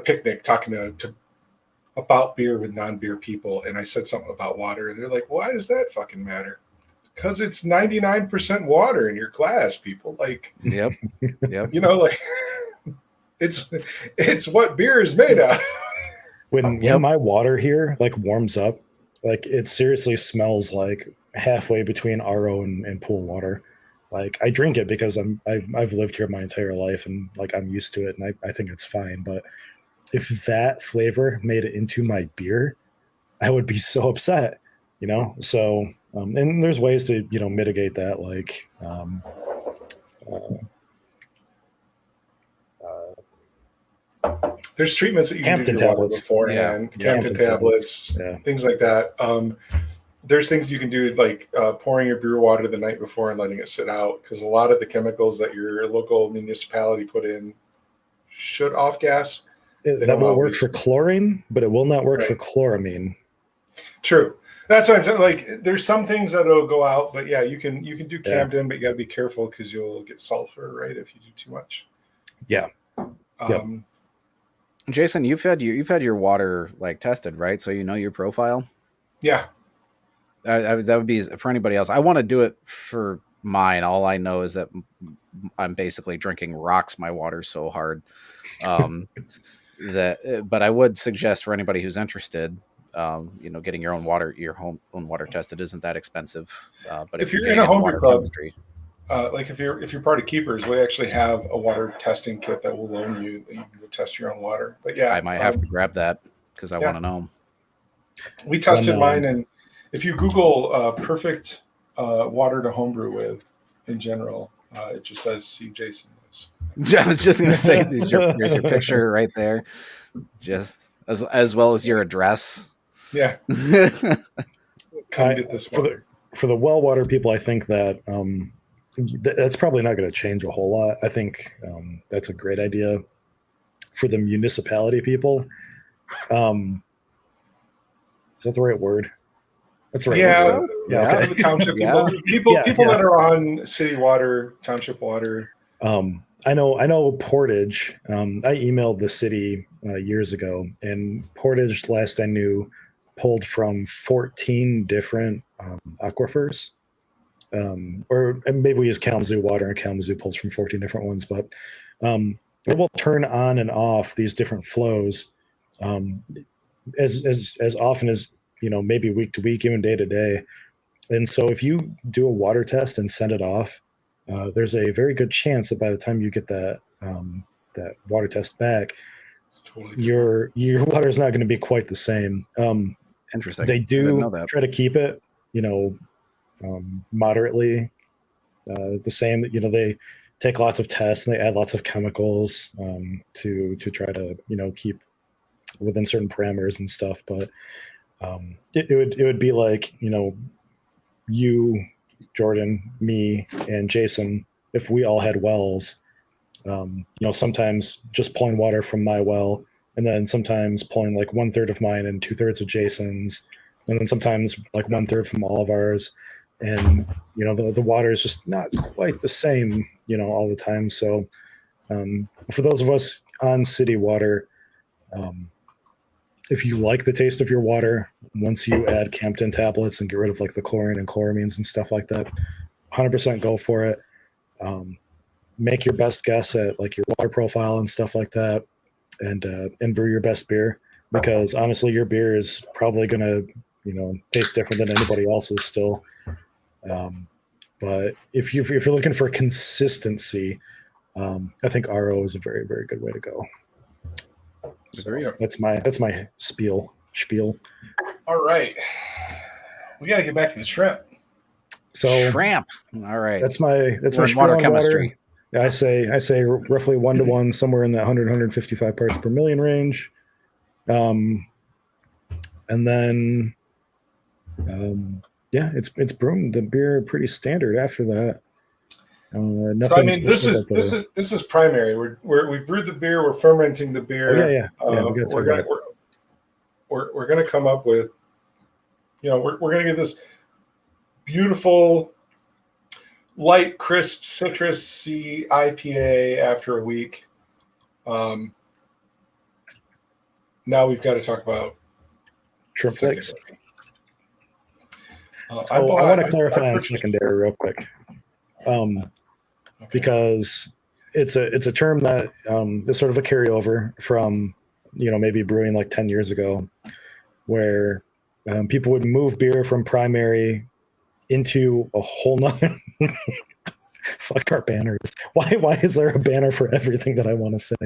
picnic talking to about beer with non-beer people, and I said something about water, and they're like, why does that fucking matter? Because it's 99% water in your glass, people. Like, yep. It's what beer is made out of. When my water here warms up, it seriously smells like halfway between RO and pool water. I drink it because I've lived here my entire life, and I'm used to it, and I think it's fine. But if that flavor made it into my beer, I would be so upset, So, and there's ways to, mitigate that, there's treatments that you can do to water beforehand, Campden tablets, things like that. There's things you can do, like pouring your beer water the night before and letting it sit out, because a lot of the chemicals that your local municipality put in should off gas. That will work for chlorine, but it will not work for chloramine. True. That's what I'm saying. There's some things that'll go out, but yeah, you can do Campden, but you got to be careful because you'll get sulfur, right, if you do too much. Yeah. Jason, you've had your water tested, right? So you know your profile. Yeah. That would be for anybody else. I want to do it for mine. All I know is that I'm basically drinking rocks my water so hard. But I would suggest for anybody who's interested, getting your own water tested isn't that expensive. But if you're in a homebrew club, if you're part of Keepers, we actually have a water testing kit that will loan you. You can go test your own water. But yeah, I might have to grab that because I want to know. We tested mine, and if you Google perfect water to homebrew with in general, it just says see Jason. I was just going to say, there's your picture right there, just as well as your address. Yeah. Come get this water. For the well water people, I think that that's probably not going to change a whole lot. I think that's a great idea for the municipality people. Is that the right word? That's the right Yeah, word. Yeah. Yeah. Okay. the township Yeah. people Yeah, people yeah. that are on city water, township water. I know Portage. I emailed the city years ago, and Portage, last I knew, pulled from 14 different aquifers. Or maybe we use Kalamazoo water, and Kalamazoo pulls from 14 different ones, but it will turn on and off these different flows as often as, maybe week to week, even day to day. And so if you do a water test and send it off, there's a very good chance that by the time you get that water test back, It's totally your water is not going to be quite the same. Interesting. They I didn't know do that. try to keep it, moderately the same. They take lots of tests and they add lots of chemicals to try to keep within certain parameters and stuff. But it would be like you, Jordan, me, and Jason, if we all had wells. Sometimes just pulling water from my well, and then sometimes pulling like 1/3 of mine and 2/3 of Jason's, and then sometimes like 1/3 from all of ours. And the water is just not quite the same, all the time. So for those of us on city water, if you like the taste of your water, once you add Campton tablets and get rid of like the chlorine and chloramines and stuff like that, 100% go for it. Make your best guess at like your water profile and stuff like that, and brew your best beer, because honestly, your beer is probably going to taste different than anybody else's still. But if you're looking for consistency, I think RO is a very, very good way to go. Agreed. So that's my spiel. All right, we got to get back to the shrimp. So Shrimp. All right. that's my We're in spiel water on chemistry. water. I say roughly 1-to-1, somewhere in that 155 parts per million range. And then it's brewing the beer pretty standard after that. Nothing. So I mean, this special is about this the- is this is primary. We brewed the beer. We're fermenting the beer. Oh, yeah. We gotta talk we're about gonna it. we're gonna come up with, we're gonna get this beautiful, light, crisp, citrusy IPA after a week. Now we've got to talk about Shrimp flakes. secondary. I want to clarify on purchased- secondary real quick, Okay. because it's a term that is sort of a carryover from maybe brewing like 10 years ago, where people would move beer from primary into a whole nother. Fuck our banners. Why is there a banner for everything that I want to say?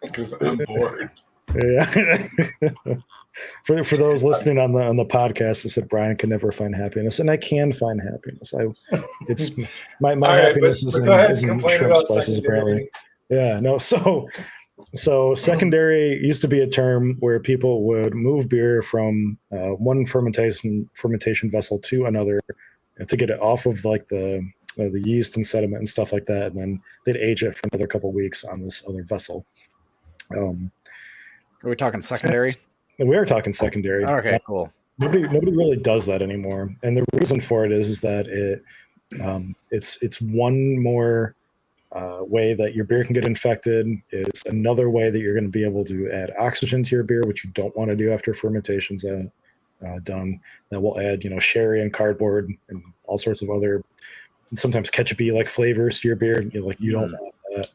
Because I'm bored. Yeah. for those listening on the podcast, I said Brian can never find happiness, and I can find happiness. It's my All right, happiness but is go ahead in and complain shrimp about spices secondary. apparently. Yeah, no. So secondary used to be a term where people would move beer from one fermentation vessel to another to get it off of like the yeast and sediment and stuff like that, and then they'd age it for another couple weeks on this other vessel. Are we talking secondary? We are talking secondary. Okay, cool. Nobody really does that anymore, and the reason for it is that it's one more way that your beer can get infected. It's another way that you're going to be able to add oxygen to your beer, which you don't want to do after fermentation's done. That will add sherry and cardboard and all sorts of other, sometimes ketchupy like flavors to your beer. You don't want that.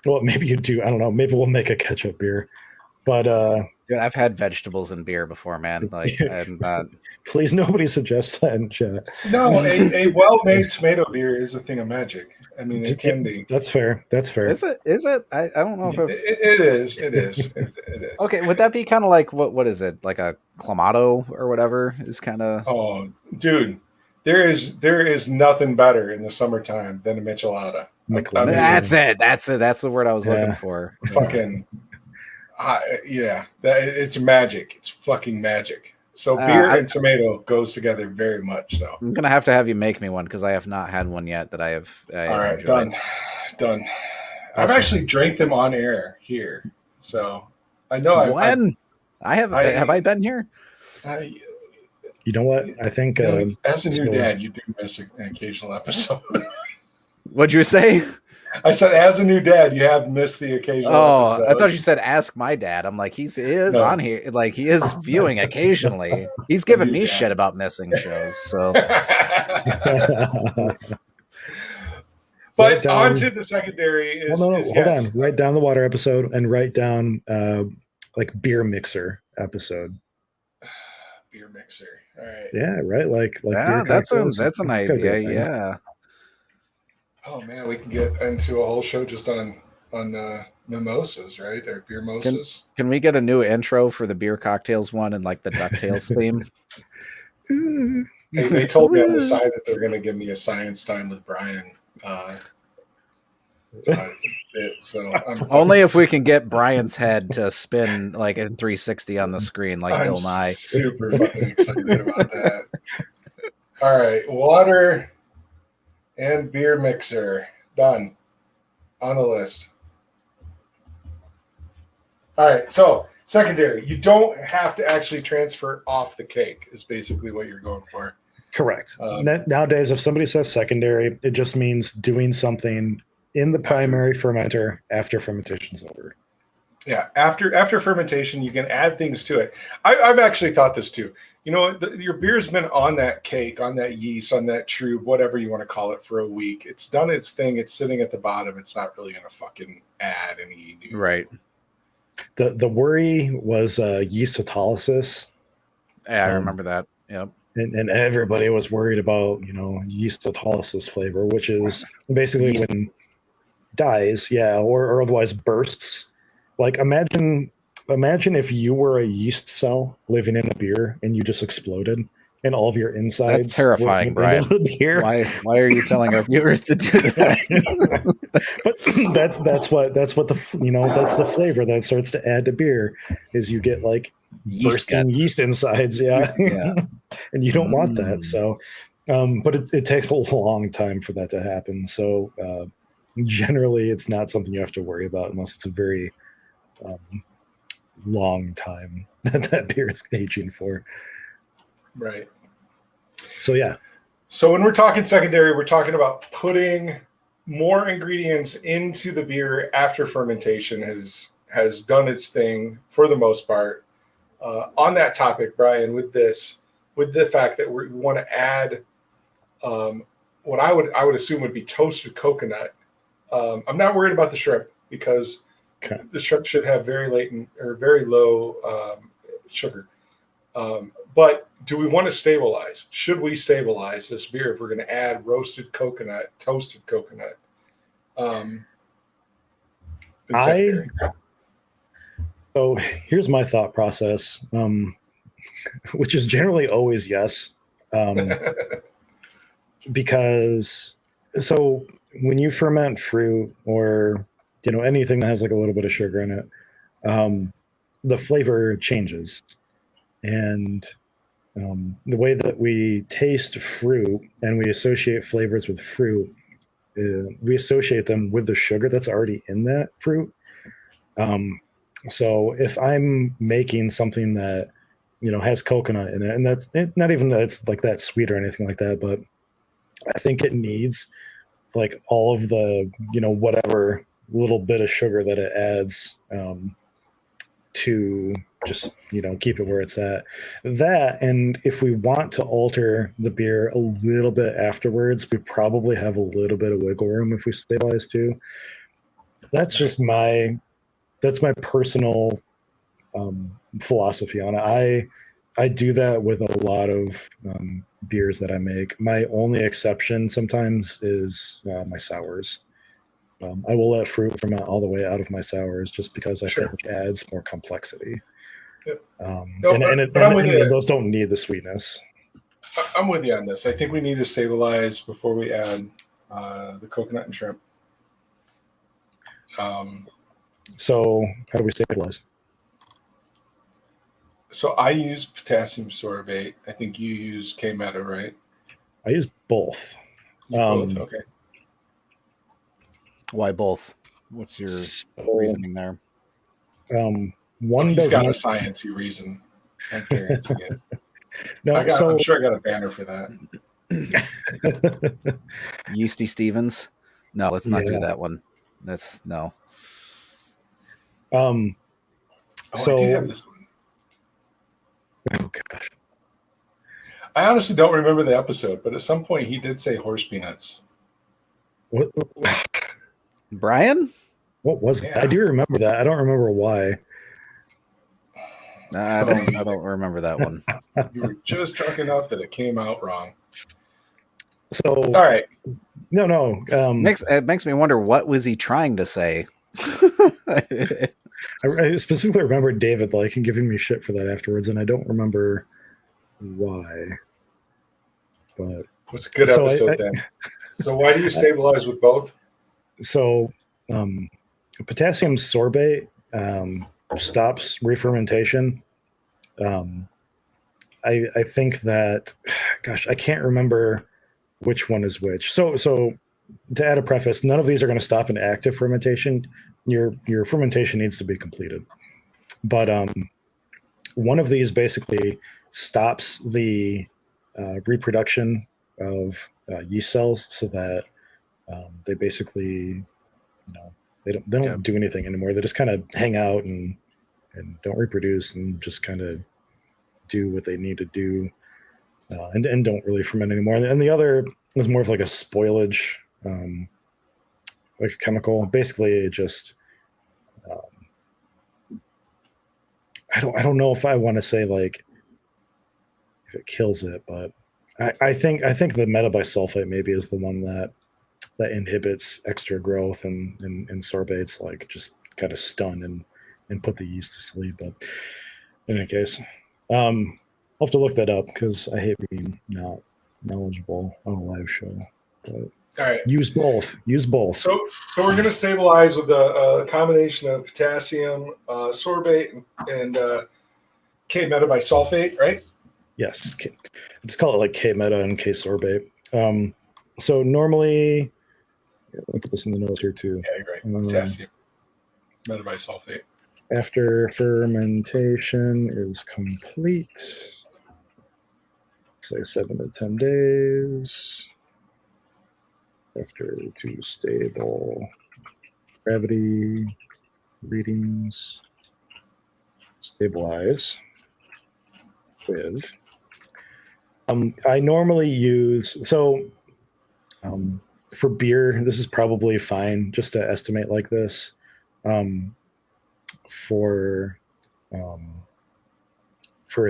Well, maybe you do. I don't know. Maybe we'll make a ketchup beer, but Dude, I've had vegetables in beer before, man. Like, I'm not. please, nobody suggests that in chat. No, a well-made tomato beer is a thing of magic. I mean, it can be. That's fair. That's fair. Is it? Is it? I don't know if I've... It is. It is. It is. Okay, would that be kind of like what is it? Like a clamato or whatever is kind of. Oh, dude, there is nothing better in the summertime than a michelada. McLaren. That's it. That's it. That's the word I was looking Yeah. for. Fucking, it's magic. It's fucking magic. So beer and tomato goes together very much. So I'm gonna have you make me one because I have not had one yet that I have. all right, enjoyed. done. I've Awesome. actually drank them on air here, so I know When have I been here? I You know what? I think you know, as a new so- dad, you do miss an occasional episode. What'd you say? I said, as a new dad, you have missed the occasional Oh, episode. I thought you said ask my dad. I'm like, he is No. on here. Like, he is viewing occasionally. He's giving New me dad. shit about missing shows. So But down- on to the secondary is, Well, no, is hold yes. on. Write down the water episode and write down like beer mixer episode. Beer mixer. All right. Yeah, right. Like yeah, beer that's cocktails. an Could be a idea. thing. Yeah. Oh man, we can get into a whole show just on mimosas, right? Or beer mimosas. Can we get a new intro for the beer cocktails one and like the DuckTales theme? Ooh. They told me on the side that they're going to give me a science time with Brian. So I'm Only if we can get Brian's head to spin like in 360 on the screen, like I'm Bill Nye. super fucking excited about that. All right, water and beer mixer done on the list. All right, so secondary, you don't have to actually transfer off the cake. Is basically what you're going for. Correct. Um, Nowadays, if somebody says secondary, it just means doing something in the primary fermenter after fermentation's over. Yeah, after fermentation, you can add things to it. I've actually thought this too. You know, your beer's been on that cake, on that yeast, on that trub, whatever you want to call it, for a week. It's done its thing. It's sitting at the bottom. It's not really going to fucking add any new. Right. The worry was yeast autolysis, Yeah, I remember that. Yep. and everybody was worried about yeast autolysis flavor, which is basically Yeast. when dies, or otherwise bursts. Like imagine if you were a yeast cell living in a beer and you just exploded and all of your insides. That's terrifying, went into the beer. Why are you telling our viewers to do that? But that's what that's the flavor that starts to add to beer is you get like Yeast bursting guts. yeast insides, yeah. And you don't want that. So but it takes a long time for that to happen. So generally it's not something you have to worry about unless it's a very long time that beer is aging for. Right. So yeah. So when we're talking secondary, we're talking about putting more ingredients into the beer after fermentation has done its thing for the most part. On that topic, Brian, with the fact that we want to add what I would assume would be toasted coconut. I'm not worried about the shrimp because the shrimp should have very latent or very low sugar. But do we want to stabilize? Should we stabilize this beer if we're going to add roasted coconut, toasted coconut? So here's my thought process, which is generally always yes. Because so when you ferment fruit or anything that has like a little bit of sugar in it, the flavor changes. And the way that we taste fruit and we associate flavors with fruit, we associate them with the sugar that's already in that fruit. So if I'm making something that has coconut in it, and that's not even that it's like that sweet or anything like that, but I think it needs like all of the whatever little bit of sugar that it adds to just keep it where it's at. That, and if we want to alter the beer a little bit afterwards, we probably have a little bit of wiggle room if we stabilize too. That's just my personal philosophy on it. I do that with a lot of beers that I make. My only exception sometimes is my sours. I will let fruit ferment all the way out of my sours just because I think it adds more complexity. Yep. And those don't need the sweetness. I'm with you on this. I think we need to stabilize before we add the coconut and shrimp. So how do we stabilize? So I use potassium sorbate. I think you use K-Meta, right? I use both. Both? Okay. Why both? What's your So, reasoning there? one He's does got a not. sciencey reason. I guarantee it. No, I'm sure I got a banner for that. Yeasty Stevens? No, let's not do Yeah. that one. That's no. Um, I so, do have this one. oh gosh, I honestly don't remember the episode, but at some point he did say horse peanuts. what Brian? was it? Yeah. I do remember that. I don't remember why. I don't remember that one. You were just drunk enough that it came out wrong. So, All right. no. It makes me wonder, what was he trying to say? I specifically remember David like and giving me shit for that afterwards, and I don't remember why. But What's a good So episode then? So why do you stabilize with both? so potassium sorbate stops re-fermentation. I think that, gosh, I can't remember which one is which. So to add a preface, none of these are going to stop an active fermentation. Your fermentation needs to be completed, but one of these basically stops the reproduction of yeast cells, so that they basically, they don't do anything anymore. They just kind of hang out and don't reproduce and just kind of do what they need to do, and don't really ferment anymore. And the other is more of like a spoilage, like a chemical. Basically, it just I don't know if I want to say like if it kills it, but I think the metabisulfite maybe is the one that inhibits extra growth and sorbates, like just kind of stun and put the yeast to sleep. But in any case, I'll have to look that up because I hate being not knowledgeable on a live show. But All right. use both. So we're going to stabilize with a combination of potassium sorbate and K-metabisulfate, right? Yes, just call it like K-meta and K-sorbate. So normally, let me put this in the notes here too. Yeah, you're right. Potassium metabisulfate. After fermentation is complete, say 7 to 10 days, after 2 stable gravity readings, stabilize with. I normally use, for beer, this is probably fine just to estimate like this. For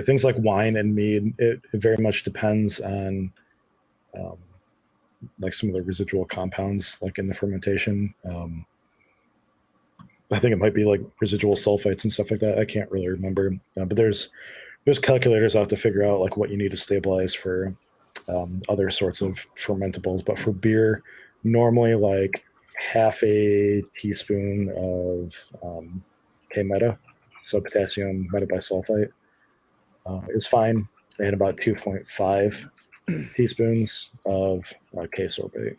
things like wine and mead, it very much depends on like some of the residual compounds like in the fermentation. I think it might be like residual sulfites and stuff like that. I can't really remember, but there's calculators out to figure out like what you need to stabilize for other sorts of fermentables. But for beer, normally like half a teaspoon of K-meta, so potassium metabisulfite, is fine, and about 2.5 teaspoons of K-sorbate,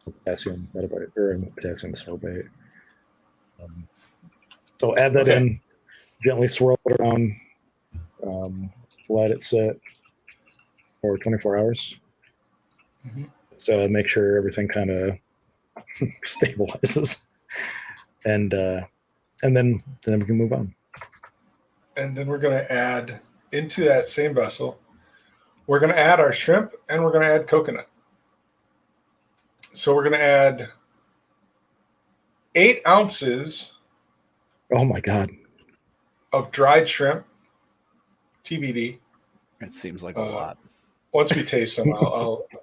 potassium sorbate. So add that in, gently swirl it around, let it sit for 24 hours. Mm-hmm. So make sure everything kind of stabilizes, and then we can move on. And then we're going to add into that same vessel, we're going to add our shrimp and we're going to add coconut. So we're going to add 8 ounces. Oh my God. Of dried shrimp, TBD. It seems like a lot. Once we taste them,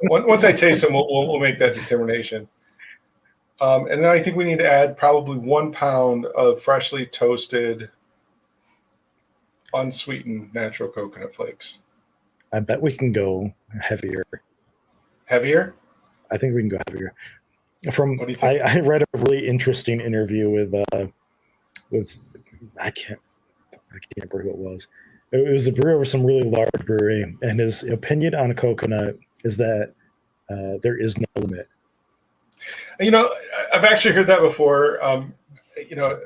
once I taste them, we'll make that determination. And then I think we need to add probably 1 pound of freshly toasted, unsweetened natural coconut flakes. I bet we can go heavier. Heavier? I think we can go heavier. What do you think? I read a really interesting interview with I can't remember who it was. It was a brewer of some really large brewery, and his opinion on coconut is that there is no limit. You know, I've actually heard that before. You know,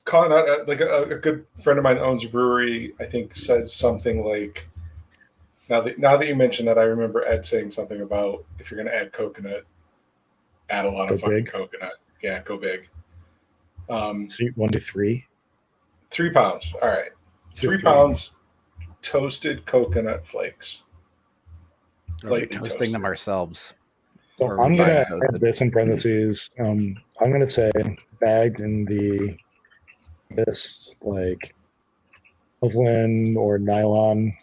calling out like a good friend of mine that owns a brewery, I think said something like, now that you mentioned that, I remember Ed saying something about if you're going to add coconut, add a lot Go of fucking big. coconut. Yeah, go big. So 1 to 3. 3 pounds. All right. So 3 3. pounds toasted coconut flakes. Are we Lightly toasting them toasted. ourselves? So Or are we I'm buying gonna toasted? add this in parentheses. I'm gonna say bagged in the best like muslin or nylon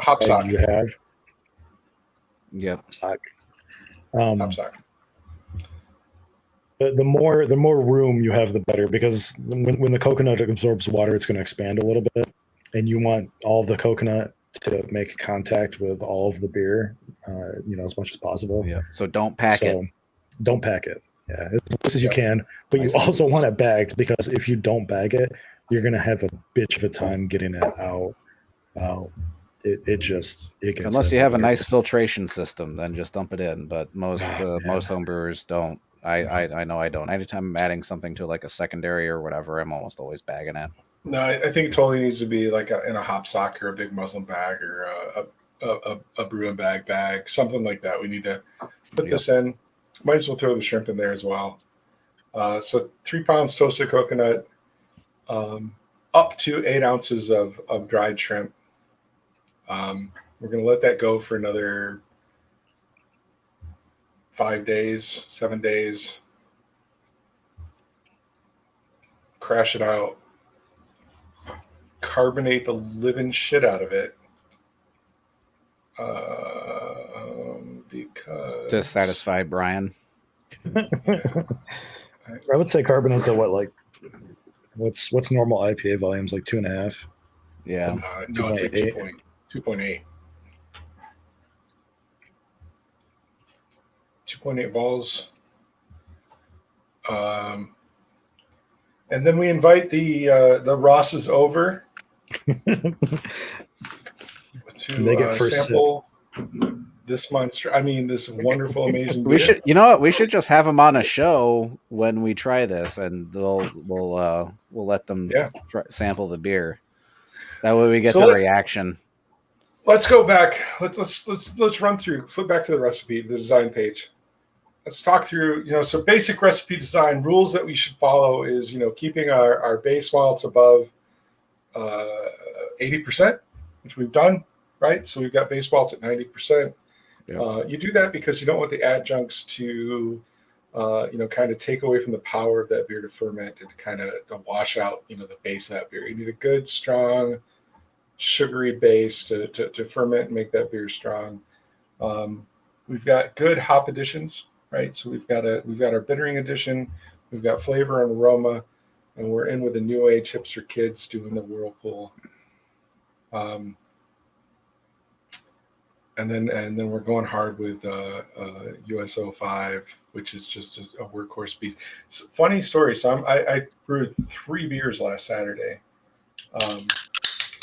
Hop bag sock. you have. Yep. Sock. Hop sock. The more room you have, the better, because when the coconut absorbs water, it's going to expand a little bit, and you want all the coconut to make contact with all of the beer, as much as possible. Yep. So don't pack it. So don't pack it. Yeah, as close as you Yep. can, but Nice you and also loose. want it bagged, because if you don't bag it, you're going to have a bitch of a time getting it out. It gets Unless you have a everywhere. nice filtration system, then just dump it in. But most Man. most home brewers don't. I know I don't. Anytime I'm adding something to like a secondary or whatever, I'm almost always bagging it. No, I think it totally needs to be like in a hop sock or a big muslin bag or a brew and bag, something like that. We need to put this in. Might as well throw the shrimp in there as well. So 3 pounds toasted coconut, up to 8 ounces of dried shrimp. We're going to let that go for another 5 days, 7 days. Crash it out. Carbonate the living shit out of it. Because To satisfy Brian. I would say carbonate to what's normal IPA volumes, like 2.5. Yeah. No, it's like 2.8. 2.8 balls. And then we invite the Rosses over to They get first sample this monster. I mean, this wonderful, amazing beer. We should, you know what? We should just have them on a show when we try this, and we'll let them sample the beer. That way we get So the let's- reaction. Let's go back. Let's run through. Flip back to the recipe, the design page. Let's talk through. So basic recipe design rules that we should follow is keeping our base malts above 80%, which we've done, right? So we've got base malts at 90%. Yeah. You do that because you don't want the adjuncts to kind of take away from the power of that beer to ferment and kind of to wash out the base of that beer. You need a good, strong, sugary base to ferment and make that beer strong. We've got good hop additions, right? So we've got our bittering addition, we've got flavor and aroma, and we're in with the new age hipster kids doing the whirlpool. And then we're going hard with USO 5, which is just a workhorse beast. So, funny story. So I brewed 3 beers last Saturday.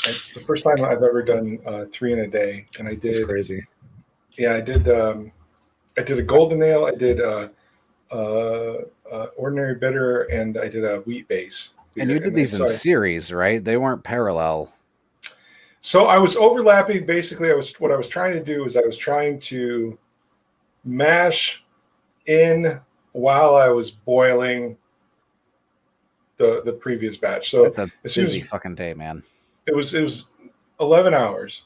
It's the first time I've ever done 3 in a day, and I did. It's crazy. Yeah, I did. I did a golden ale. I did ordinary bitter, and I did a wheat base. And you did these in series, right? They weren't parallel. So I was overlapping. Basically, what I was trying to do is I was trying to mash in while I was boiling the previous batch. So It's a busy fucking day, man. It was 11 hours,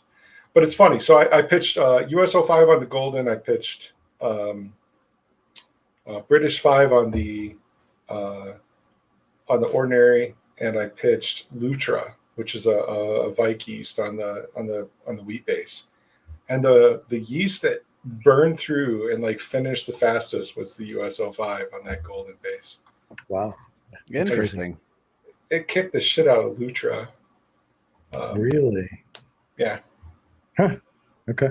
but it's funny. So I pitched USO 5 on the golden. I pitched British 5 on the ordinary, and I pitched Lutra, which is a Vike yeast on the wheat base. And the yeast that burned through and finished the fastest was the USO 5 on that golden base. Wow. Interesting. It kicked the shit out of Lutra. Really? Yeah. Huh. Okay.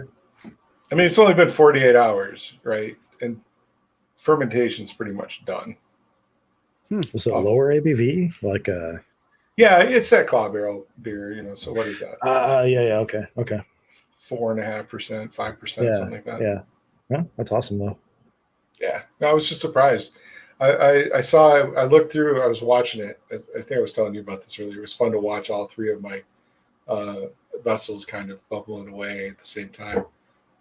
I mean, it's only been 48 hours, right? And fermentation's pretty much done. Was it lower ABV? Yeah, it's that claw barrel beer, so what is that? Yeah, okay. 4.5%, 5%, something like that. Yeah. That's awesome though. Yeah, no, I was just surprised. I looked through, I was watching it. I think I was telling you about this earlier. It was fun to watch all three of my vessels kind of bubbling away at the same time.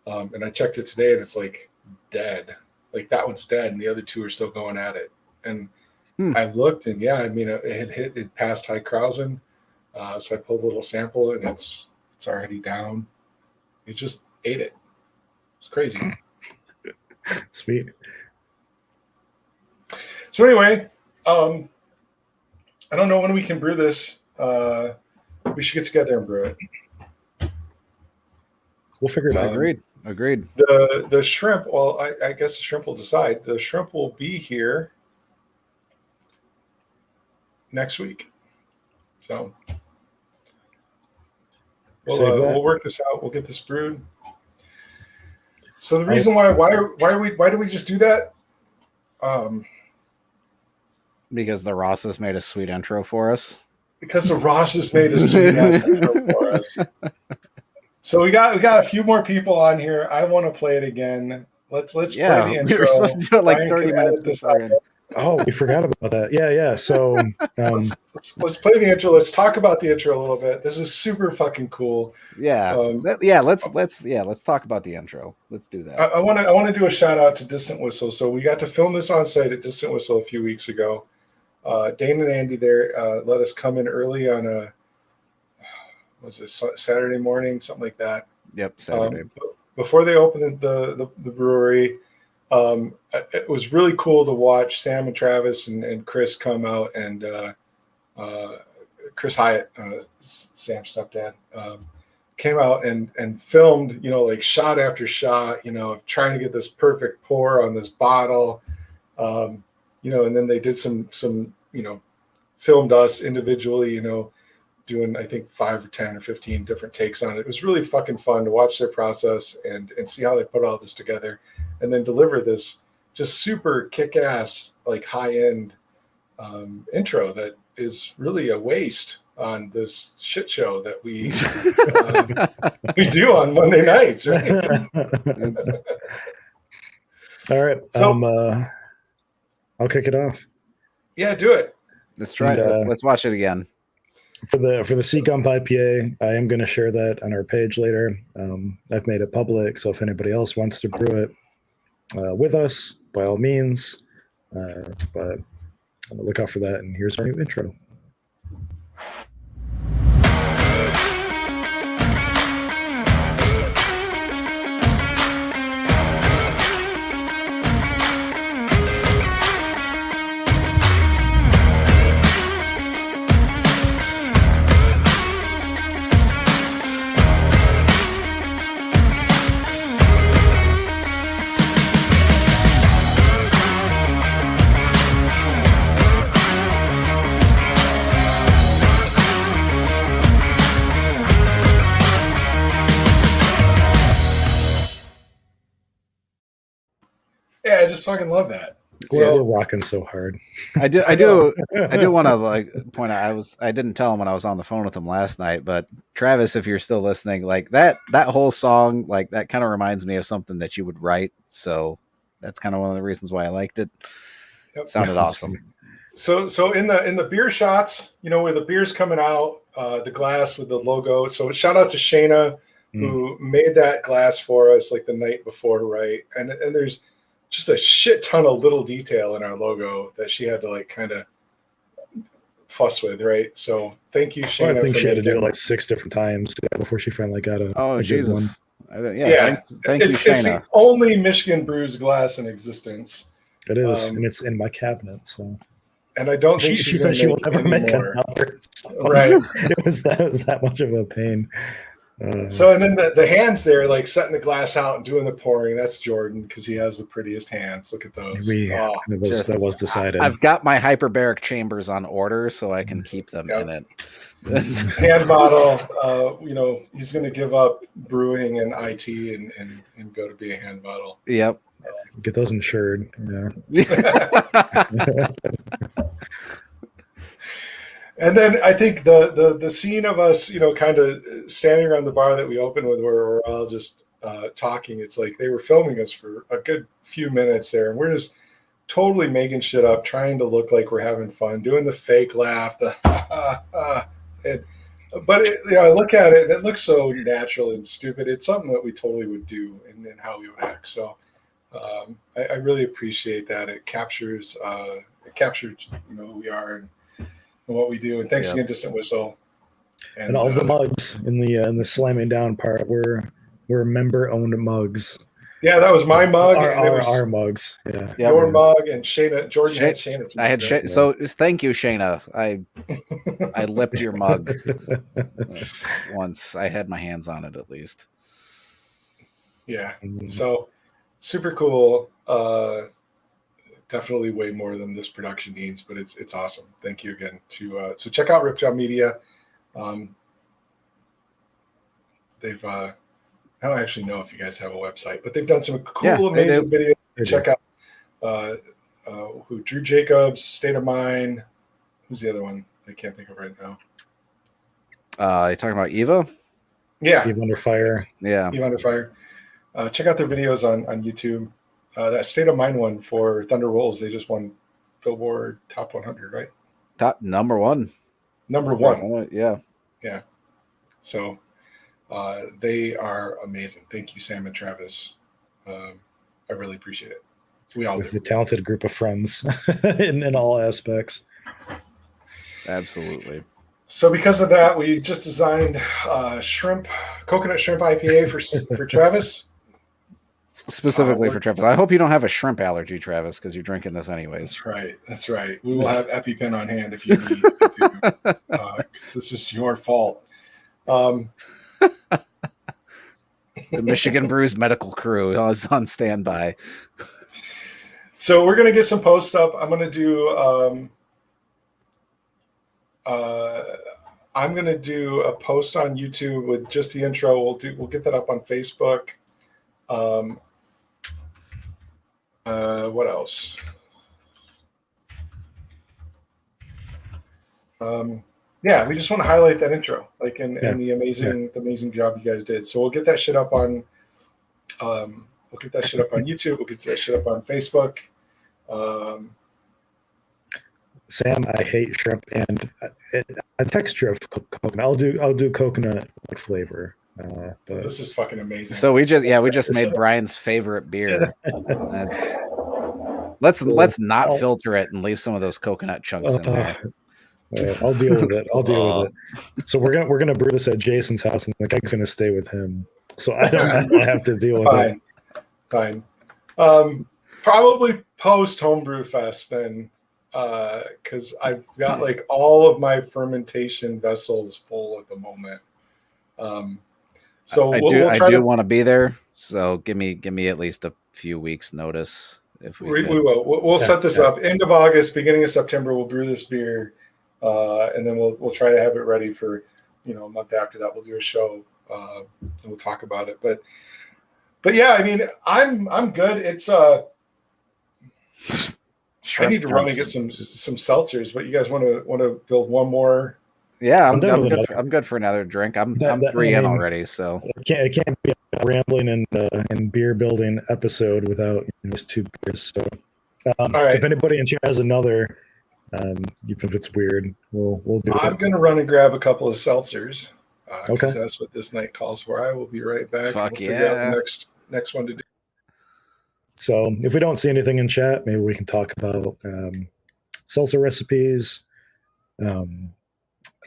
And I checked it today, and it's like dead. Like that one's dead, and the other two are still going at it. And I looked, and yeah, I mean, it passed High Krausen. So I pulled a little sample, and it's already down. It just ate it. It's crazy. Sweet. So anyway, I don't know when we can brew this. We should get together and brew it. We'll figure it out. Agreed. The shrimp. Well, I guess the shrimp will decide. The shrimp will be here next week. So we'll work this out. We'll get this brewed. So the reason why do we just do that? Because the Rosses made a sweet intro for us. Because the Rosses made a sweet intro for us. So we got a few more people on here. I want to play it again. Let's play the intro. We were supposed to do it like 30 minutes before. Oh, we forgot about that. Yeah. So let's play the intro. Let's talk about the intro a little bit. This is super fucking cool. Yeah. Let's talk about the intro. Let's do that. I want to do a shout out to Distant Whistle. So we got to film this on site at Distant Whistle a few weeks ago. Dane and Andy there let us come in early on a Saturday morning, something like that. Yep, Saturday. Before they opened the brewery. It was really cool to watch Sam and Travis and Chris come out, and Chris Hyatt, Sam's stepdad, came out and filmed, like shot after shot, of trying to get this perfect pour on this bottle, and then they did some filmed us individually, doing I think 5 or 10 or 15 different takes on it. It was really fucking fun to watch their process and see how they put all this together. And then deliver this just super kick-ass, like high-end intro that is really a waste on this shit show that we do on Monday nights, right? All right. So, I'll kick it off. Yeah, do it. Let's try it. Let's watch it again. For the Seagump IPA, I am going to share that on our page later. I've made it public, so if anybody else wants to brew it with us, by all means. But look out for that. And here's our new intro. Yeah, I just fucking love that. Yeah, we're rocking so hard. I do want to point out. I didn't tell him when I was on the phone with him last night, but Travis, if you're still listening, like that whole song, like that kind of reminds me of something that you would write. So that's kind of one of the reasons why I liked it. Yep. Sounded awesome. So in the beer shots, where the beer's coming out, the glass with the logo. So shout out to Shayna who made that glass for us like the night before, right? And there's just a shit ton of little detail in our logo that she had to like kind of fuss with, right? So thank you, Shayna. Well, I think she had to do it like 6 different times before she finally got a Jesus. Good one. Thank you, Shayna. It's the only Michigan Brews glass in existence. It is, and it's in my cabinet. So, and I don't think she said she will never make another. So right? It was that much of a pain. So and then the hands there, like setting the glass out and doing the pouring. That's Jordan because he has the prettiest hands. Look at those. That was decided. I've got my hyperbaric chambers on order, so I can keep them in it. Hand model. He's going to give up brewing and IT and go to be a hand model. Yep. Get those insured. Yeah. And then I think the scene of us, kind of standing around the bar that we opened with, where we're all just talking, it's like they were filming us for a good few minutes there, and we're just totally making shit up, trying to look like we're having fun, doing the fake laugh, the and, but I look at it and it looks so natural and stupid. It's something that we totally would do and how we would act. So I really appreciate that. It captures who we are and what we do. And thanks again, Distant Whistle. And all the mugs in the slamming down part were member owned mugs. Yeah, that was my mug. Our mugs. Yeah. Your mug and Jordan had Shayna's mug. I had so thank you, Shayna. I lipped your mug once. I had my hands on it at least. Yeah. So super cool. Definitely way more than this production needs, but it's awesome. Thank you again so check out Ripjaw Media. They've I don't actually know if you guys have a website, but they've done some cool, amazing videos. Check out Drew Jacobs, State of Mind. Who's the other one? I can't think of right now. You talking about Eva? Yeah. Eve Under Fire. Yeah. Eve Under Fire. Check out their videos on YouTube. That State of Mind one for Thunder Rolls, they just won Billboard Top 100, right? Top number one. Number one. Yeah. Yeah. So they are amazing. Thank you, Sam and Travis. I really appreciate it. We all with a talented group of friends in all aspects. Absolutely. So because of that, we just designed coconut shrimp IPA for Travis. Specifically for Travis. I hope you don't have a shrimp allergy, Travis, because you're drinking this anyways. That's right. We will have EpiPen on hand if you need. This is your fault. The Michigan Brews medical crew is on standby. So we're gonna get some posts up. I'm gonna do a post on YouTube with just the intro. We'll get that up on Facebook. What else? Yeah, we just want to highlight that intro, and the amazing job you guys did. So we'll get that shit up on YouTube. We'll get that shit up on Facebook. Sam, I hate shrimp and a texture of coconut. I'll do coconut flavor. But this is fucking amazing. So we just made Brian's favorite beer. Let's not filter it and leave some of those coconut chunks in there. I'll deal with it. So we're gonna brew this at Jason's house, and the guy's gonna stay with him, so I don't have to deal with it. Fine. Probably post Homebrew Fest then, because I've got all of my fermentation vessels full at the moment. So I do want to be there. So give me at least a few weeks notice if we will. We'll set this up end of August, beginning of September. We'll brew this beer, and then we'll try to have it ready for a month after that. We'll do a show and we'll talk about it. But yeah, I mean, I'm good. It's I need to run and get some seltzers. But you guys want to build one more? Yeah, I'm good for another drink. I'm 3 in already, so it can't be a rambling and beer building episode without just 2 beers. So, all right. If anybody in chat has another, even if it's weird, we'll do it. I'm gonna run and grab a couple of seltzers. Okay, that's what this night calls for. I will be right back. Fuck we'll figure out the next one to do. So if we don't see anything in chat, maybe we can talk about seltzer recipes.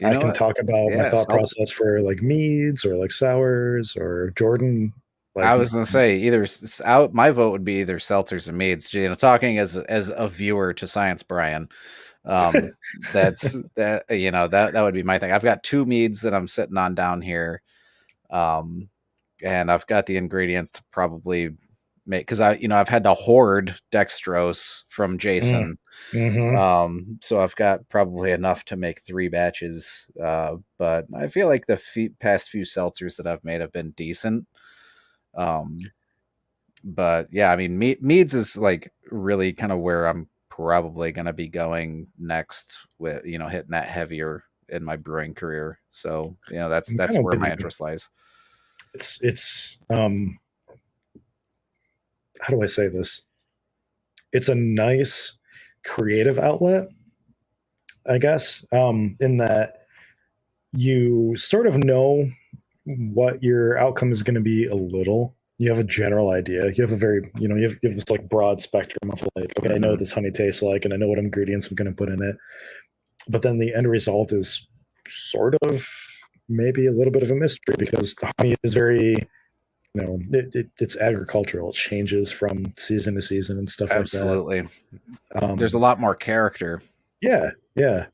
I can talk about my thought process for meads or sours or Jordan. I was gonna say my vote would be either seltzers or meads. Talking as a viewer to Science Brian, that would be my thing. I've got 2 meads that I'm sitting on down here, and I've got the ingredients to probably make, because I've had to hoard dextrose from Jason. Mm-hmm. So I've got probably enough to make 3 batches, but I feel like the past few seltzers that I've made have been decent. But yeah, I mean, meads is really kind of where I'm probably going to be going next with, hitting that heavier in my brewing career. So, that's where my interest lies. It's how do I say this? It's a nice creative outlet, I guess, in that you sort of know what your outcome is going to be a little. You have a general idea. You have a very, you have this like broad spectrum of like, okay, I know what this honey tastes like, and I know what ingredients I'm going to put in it. But then the end result is sort of maybe a little bit of a mystery because honey is very, it's agricultural. It changes from season to season and stuff Absolutely. like that. There's a lot more character. Yeah, yeah.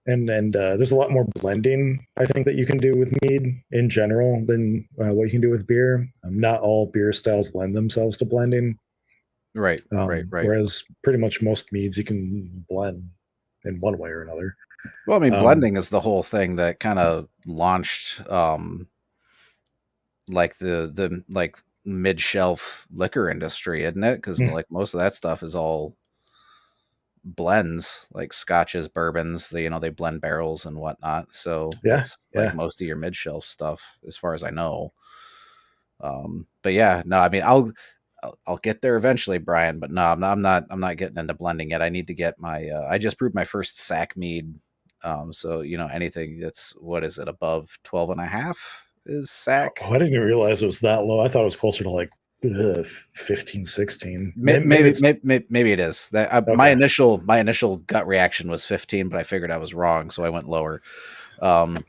And there's a lot more blending, I think, that you can do with mead in general than what you can do with beer. Not all beer styles lend themselves to blending. Right. Whereas pretty much most meads you can blend in one way or another. Well, I mean, blending is the whole thing that kind of launched like the like mid-shelf liquor industry, isn't it? Because like most of that stuff is all blends, like scotches, bourbons. They blend barrels and whatnot. So that's like most of your mid-shelf stuff, as far as I know. But yeah, no, I mean, I'll get there eventually, Brian. But no, I'm not getting into blending yet. I need to get my. I just brewed my first sack mead. So anything that's above 12.5 is sack. Oh, I didn't even realize it was that low. I thought it was closer to like 15, 16. Maybe it is. That okay. My initial gut reaction was 15, but I figured I was wrong, so I went lower. That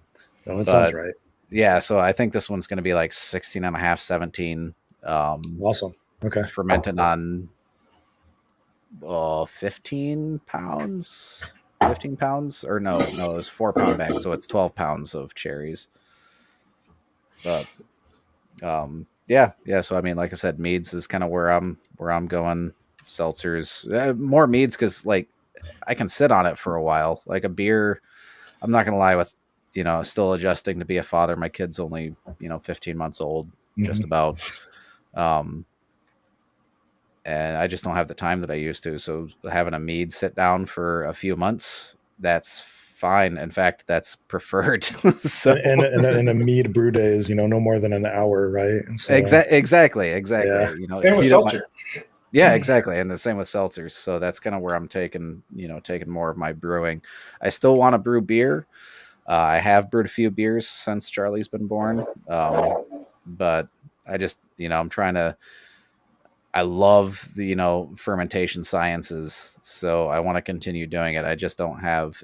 sounds right. Yeah, so I think this one's going to be like 16.5, 17. Awesome. Okay. Fermented on 15 pounds. 15 pounds or no, it was 4 pound bag, so it's 12 pounds of cherries. But yeah. So I mean, like I said, meads is kind of where I'm going. Seltzers, more meads because like I can sit on it for a while. Like a beer, I'm not gonna lie, with still adjusting to be a father. My kid's only 15 months old, just about. And I just don't have the time that I used to. So having a mead sit down for a few months, that's fine. In fact, that's preferred. So and a mead brew day is no more than an hour, right? So, exactly. Yeah. Same with seltzer. Yeah, exactly. And the same with seltzers. So that's kind of where I'm taking more of my brewing. I still want to brew beer. I have brewed a few beers since Charlie's been born. But I just, I'm trying to. I love the fermentation sciences, so I want to continue doing it. I just don't have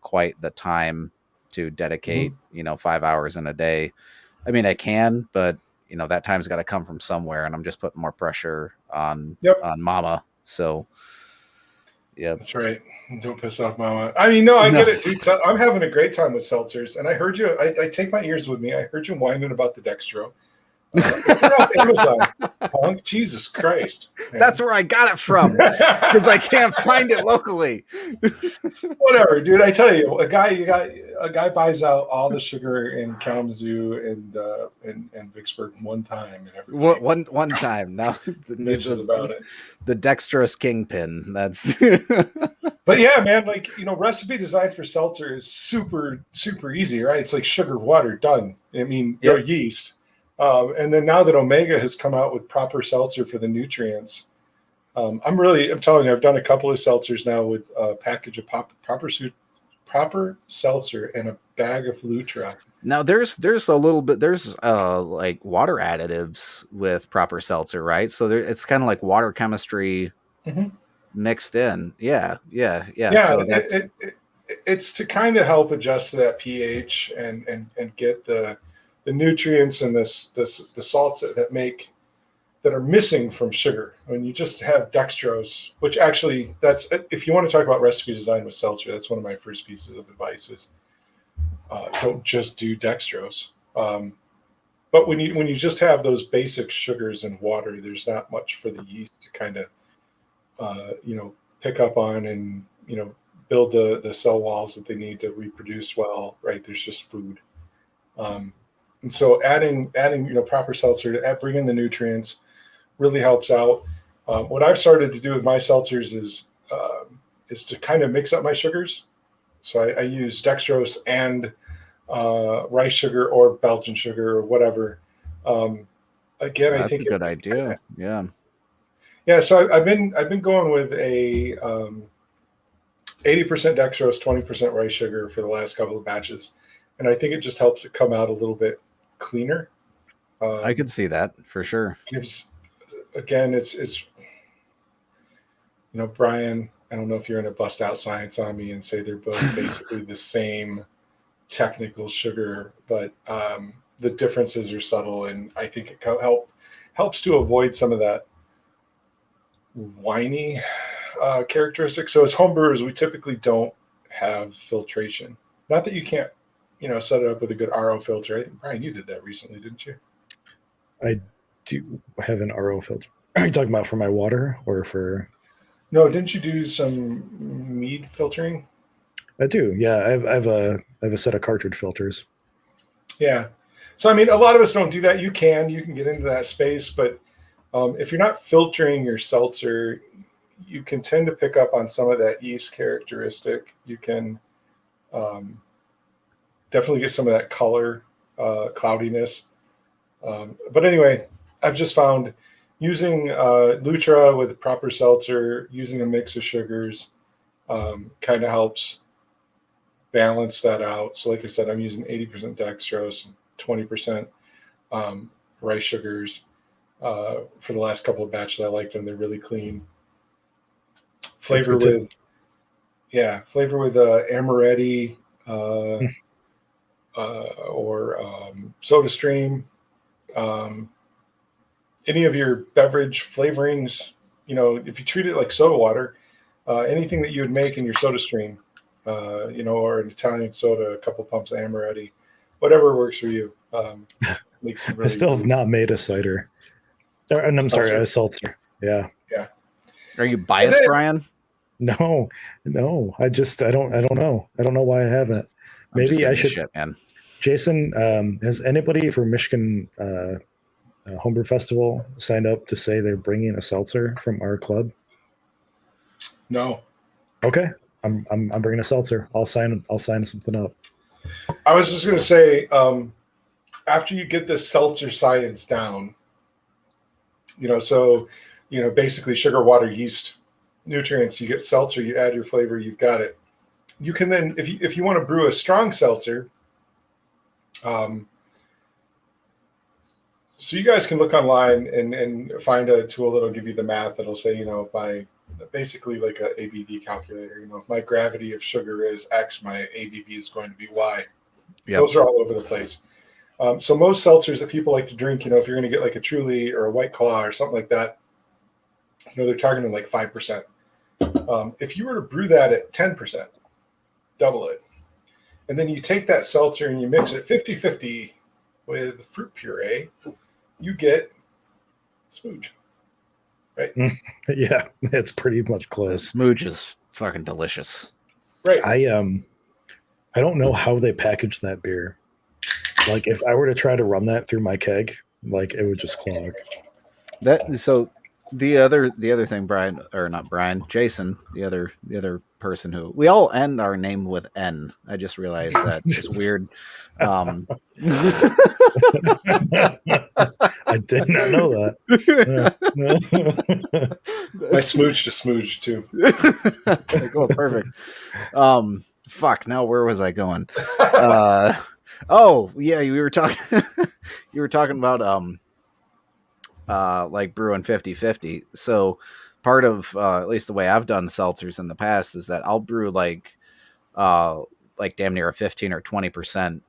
quite the time to dedicate 5 hours in a day. I mean, I can, but that time's got to come from somewhere, and I'm just putting more pressure on Mama. So yeah, that's right. Don't piss off Mama. I mean, no, I get it, dude. So I'm having a great time with seltzers, and I heard you. I take my ears with me. I heard you whining about the dextro. Amazon, punk. Jesus Christ, man. That's where I got it from because I can't find it locally. Whatever, dude. I tell you, a guy buys out all the sugar in Kalamazoo and Vicksburg one time, and one time. Now bitches about it. The dextrose kingpin. That's. But yeah, man, like recipe design for seltzer is super super easy, right? It's like sugar, water, done. I mean, your yeast. And then now that Omega has come out with proper seltzer for the nutrients, I'm telling you, I've done a couple of seltzers now with a package of proper seltzer and a bag of Lutra. Now there's a little bit, like water additives with proper seltzer, right? So it's kind of like water chemistry mixed in. Yeah. So it's to kind of help adjust that pH and get the nutrients and the salts that are missing from sugar. When you just have dextrose, which actually if you want to talk about recipe design with seltzer, that's one of my first pieces of advice is don't just do dextrose. But when you just have those basic sugars and water, there's not much for the yeast to kind of pick up on and build the cell walls that they need to reproduce well, right? There's just food. And so adding proper seltzer to bring in the nutrients really helps out. What I've started to do with my seltzers is to kind of mix up my sugars. So I use dextrose and rice sugar or Belgian sugar or whatever. Again, that's I think a good idea. Yeah. Yeah, so I've been going with a 80% dextrose, 20% rice sugar for the last couple of batches, and I think it just helps it come out a little bit cleaner. I could see that for sure. Gives again, it's Brian. I don't know if you're going to bust out science on me and say they're both basically the same technical sugar, but the differences are subtle, and I think it helps to avoid some of that whiny characteristic. So as homebrewers, we typically don't have filtration. Not that you can't, set it up with a good RO filter. I think, Brian, you did that recently, didn't you? I do have an RO filter. Are you talking about for my water or for? No, didn't you do some mead filtering? I do. Yeah, I have a set of cartridge filters. Yeah. So I mean, a lot of us don't do that. You can get into that space, but if you're not filtering your seltzer, you can tend to pick up on some of that yeast characteristic. You can definitely get some of that color, cloudiness. But anyway, I've just found using Lutra with proper seltzer, using a mix of sugars, kind of helps balance that out. So like I said, I'm using 80% dextrose, 20% rice sugars for the last couple of batches. I liked them. They're really clean. Flavor with amaretti or soda stream. Any of your beverage flavorings, if you treat it like soda water, anything that you would make in your soda stream, or an Italian soda, a couple pumps of amaretti, whatever works for you. Makes it really I still have not made a cider. And I'm sorry, a seltzer. Yeah. Yeah. Are you biased, Brian? No. I don't know. I don't know why I haven't. Maybe I should. Shit, man. Jason, has anybody for Michigan Homebrew Festival signed up to say they're bringing a seltzer from our club? No. Okay, I'm bringing a seltzer. I'll sign something up. I was just going to say, after you get this seltzer science down, basically sugar, water, yeast, nutrients. You get seltzer. You add your flavor. You've got it. You can then, if you want to brew a strong seltzer. So you guys can look online and find a tool that'll give you the math that'll say, if basically like a ABV calculator, if my gravity of sugar is X, my ABV is going to be Y. Yep. Those are all over the place. So most seltzers that people like to drink, if you're going to get like a Truly or a White Claw or something like that, they're targeting like 5%. If you were to brew that at 10%, double it. And then you take that seltzer and you mix it 50-50 with fruit puree, you get smooch, right? Yeah, it's pretty much close. Smooch is fucking delicious. Right. I don't know how they package that beer. Like if I were to try to run that through my keg, like it would just clog. So the other thing, Brian, or not Brian, Jason, the other person who we all end our name with N. I just realized that it's weird. I did not know that. My smooch just smooched too. Oh, perfect. Fuck. Now where was I going? Oh yeah, you were talking about like brewing 50-50. So part of at least the way I've done seltzers in the past is that I'll brew like damn near a 15 or 20%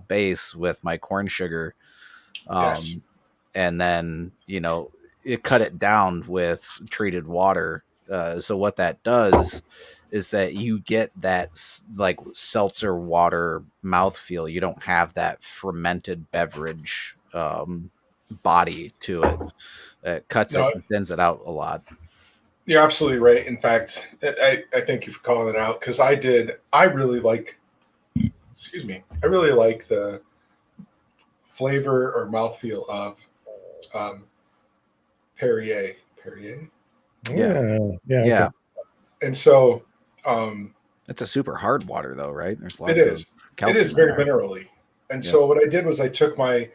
base with my corn sugar, Yes. and then it cut it down with treated water. So what that does is that you get that like seltzer water mouthfeel. You don't have that fermented beverage body to it. It cuts it and thins it out a lot. You're absolutely right. In fact, I thank you for calling it out because I really like the flavor or mouthfeel of Perrier. Yeah. Okay. And so it's a super hard water though, right? There's lots it is. of calcium. It is very minerally. And so what I did was I took my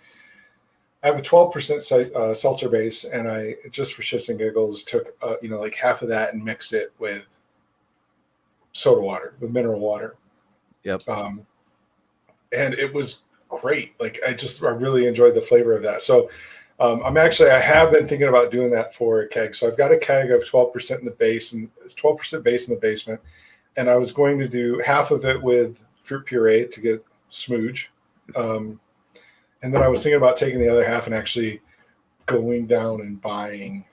I have a 12% seltzer base, and I just for shits and giggles took like half of that and mixed it with soda water, with mineral water. Yep. And it was great. Like I really enjoyed the flavor of that. So I have been thinking about doing that for a keg. So I've got a keg of 12% in the base, and it's 12% base in the basement. And I was going to do half of it with fruit puree to get smooge. And then I was thinking about taking the other half and actually going down and buying,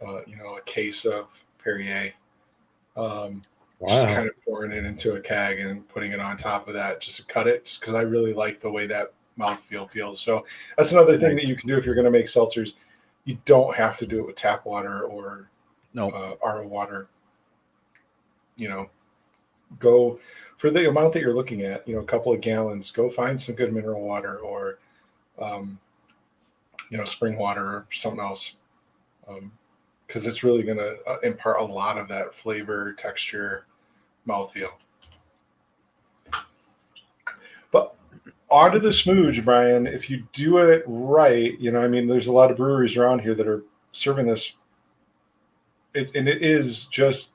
a case of Perrier. Just kind of pouring it into a keg and putting it on top of that just to cut it, just because I really like the way that mouthfeel feels. So that's another thing that you can do if you're going to make seltzers. You don't have to do it with tap water or RO water. Go for the amount that you're looking at, a couple of gallons, go find some good mineral water or, spring water or something else. Because it's really going to impart a lot of that flavor, texture, mouthfeel. But onto the smooge, Brian. If you do it right, there's a lot of breweries around here that are serving this. And it is just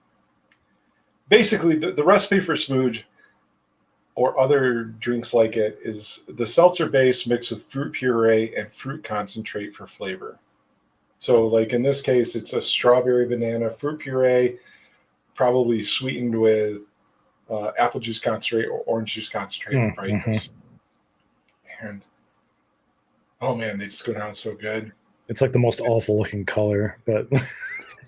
basically the recipe for smooge or other drinks like it is the seltzer base mixed with fruit puree and fruit concentrate for flavor. So like in this case, it's a strawberry banana fruit puree, probably sweetened with apple juice concentrate or orange juice concentrate for brightness. And oh man, they just go down so good. It's like the most awful looking color, but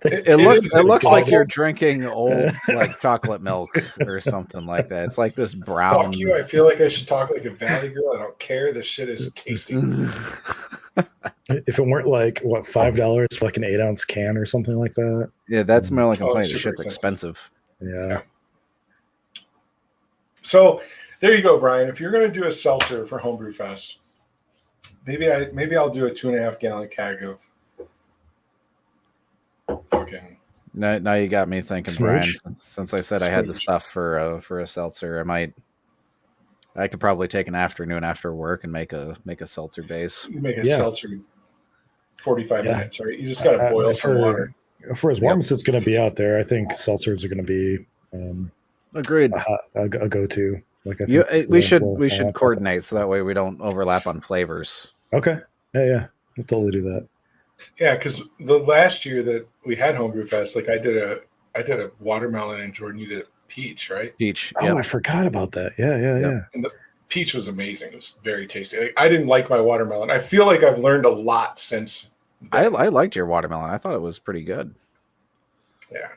it looks like you're drinking old like chocolate milk or something like that. It's like this brown. Fuck you! I feel like I should talk like a Valley girl. I don't care. This shit is tasty. If it weren't like $5 for like an 8-ounce can or something like that. Yeah, that's my only complaint. The shit's expensive. Yeah. So there you go, Brian. If you're going to do a seltzer for Homebrew Fest, maybe I'll do a 2.5 gallon keg of fucking. Now you got me thinking, Smooch? Brian. Since I said I had the stuff for a seltzer, I could probably take an afternoon after work and make a seltzer base. You make a seltzer in 45 minutes, right? You just got to boil some water. For as warm as it's going to be out there, I think seltzers are going to be agreed a go-to. Like we should coordinate so that way we don't overlap on flavors. Okay. Yeah, we'll totally do that. Yeah, because the last year that we had Homebrew Fest, like I did a watermelon and Jordan, you did a peach, right? Peach. Oh, I forgot about that. Yeah. And the peach was amazing. It was very tasty. Like, I didn't like my watermelon. I feel like I've learned a lot since. I liked your watermelon. I thought it was pretty good. Yeah.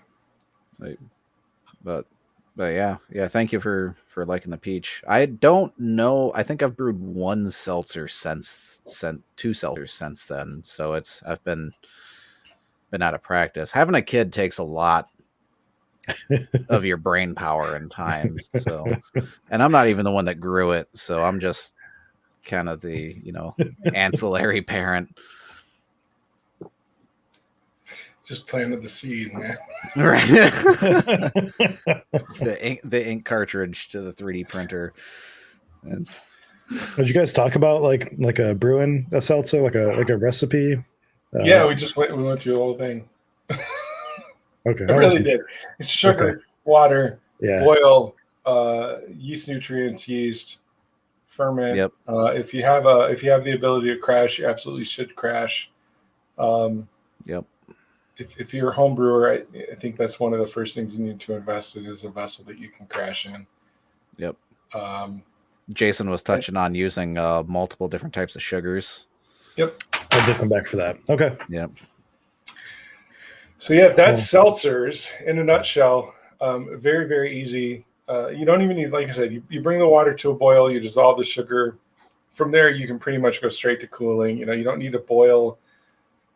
But yeah. Thank you for liking the peach. I don't know. I think I've brewed one seltzer two seltzers since then. So I've been out of practice. Having a kid takes a lot of your brain power and time. So, and I'm not even the one that grew it. So I'm just kind of the ancillary parent. Just planted the seed, man. Right. the ink cartridge to the 3D printer. Did you guys talk about like a brewing a seltzer, like a recipe? Yeah, we went through the whole thing. Okay, I really did. It's sugar, water, boil, yeast nutrients, yeast, ferment. Yep. If you have the ability to crash, you absolutely should crash. Yep. If you're a home brewer, I think that's one of the first things you need to invest in is a vessel that you can crash in. Yep. Jason was touching on using multiple different types of sugars. Yep. I did come back for that. Okay. Yep. So that's seltzers in a nutshell. Very, very easy. You don't even need, like I said, you bring the water to a boil, you dissolve the sugar. From there, you can pretty much go straight to cooling. You don't need to boil.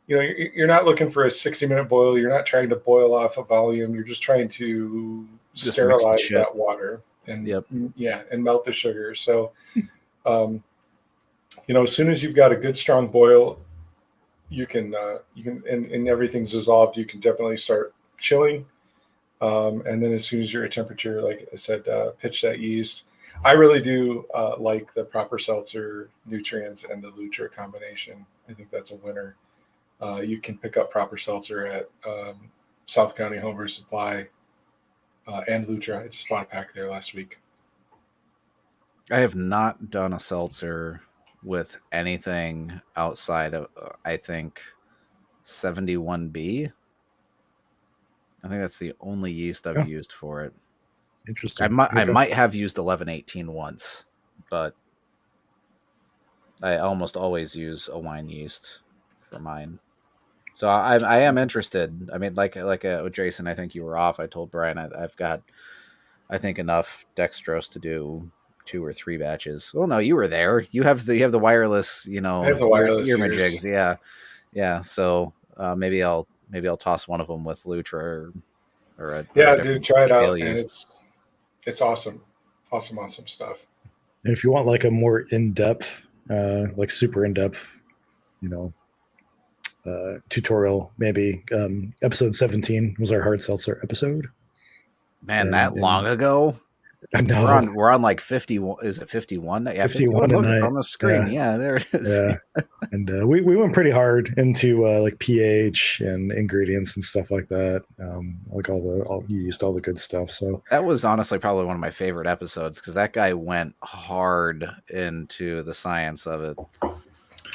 You're not looking for a 60-minute boil. You're not trying to boil off a volume. You're just trying to sterilize that water and and melt the sugar. So, as soon as you've got a good strong boil, you can and everything's dissolved, you can definitely start chilling. And then as soon as you're at temperature, like I said, pitch that yeast. I really do like the Proper Seltzer Nutrients and the Lutra combination. I think that's a winner. You can pick up Proper Seltzer at South County Homebrew Supply and Lutra. I just bought a pack there last week. I have not done a seltzer with anything outside of, I think, 71B. I think that's the only yeast I've used for it. Interesting. I might have used 1118 once, but I almost always use a wine yeast for mine. So I am interested. I mean, like with Jason, I think you were off. I told Brian I've got, I think, enough dextrose to do 2 or 3 batches. Well, no, you were there. You have the wireless, I have the wireless earmajigs. Yeah. So maybe I'll toss one of them with Lutra or a dude, try it out, and yeast. it's awesome, awesome stuff. And if you want like a more in-depth, like super in-depth, tutorial, maybe episode 17 was our hard seltzer episode. Man, that long ago. I know. We're on like 51. Is it 51? Yeah, 51 Look, it's on the screen. Yeah, there it is. Yeah. And we went pretty hard into like pH and ingredients and stuff like that. Like all yeast, all the good stuff. So that was honestly probably one of my favorite episodes because that guy went hard into the science of it.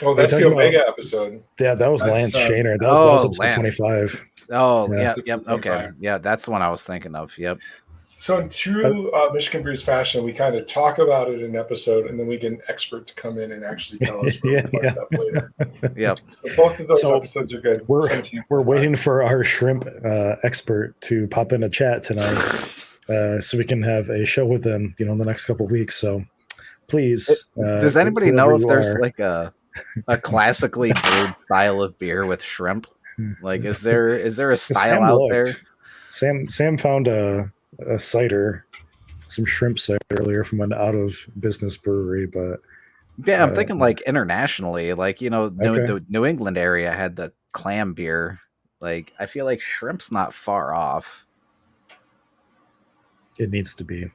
Oh, that's the Omega episode. Yeah, that was Lance Shaner. That was episode 25. Oh, yeah. Yep. Okay. Yeah, that's the one I was thinking of. Yep. So in true Michigan Brews fashion, we kind of talk about it in an episode, and then we get an expert to come in and actually tell us what we fucked up later. Yep. So both of those episodes are good. We're waiting for our shrimp expert to pop in a chat tonight, so we can have a show with them, in the next couple of weeks. So please, does anybody know if there's like a classically brewed style of beer with shrimp? Like, is there a style out there? Sam found a cider, some shrimp cider earlier from an out of business brewery, but yeah, I'm thinking like internationally, like the New England area had the clam beer. Like, I feel like shrimp's not far off. It needs to be.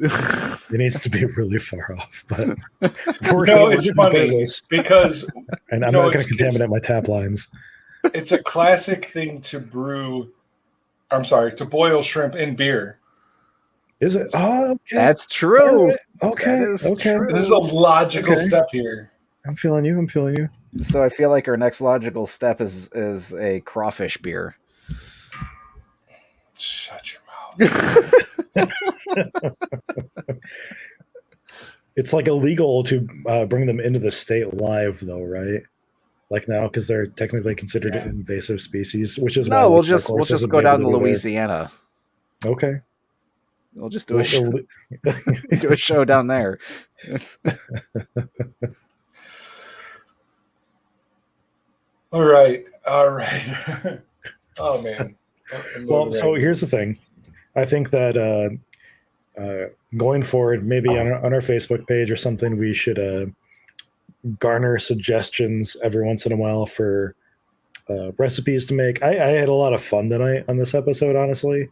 It needs to be really far off, but it's funny because and I'm not going to contaminate my tap lines. It's a classic thing to brew. I'm sorry, to boil shrimp in beer. Is it? Oh, okay. That's true. Right. Okay. True. This is a logical step here. I'm feeling you. So I feel like our next logical step is a crawfish beer. Shut your mouth. It's like illegal to bring them into the state live, though, right? Like now, because they're technically considered an invasive species, which is why we'll just go down to Louisiana. There. Okay, we'll just do do a show down there. All right. Oh man. Well, so here's the thing. I think that going forward, maybe on our Facebook page or something, we should garner suggestions every once in a while for recipes to make. I had a lot of fun tonight on this episode, honestly.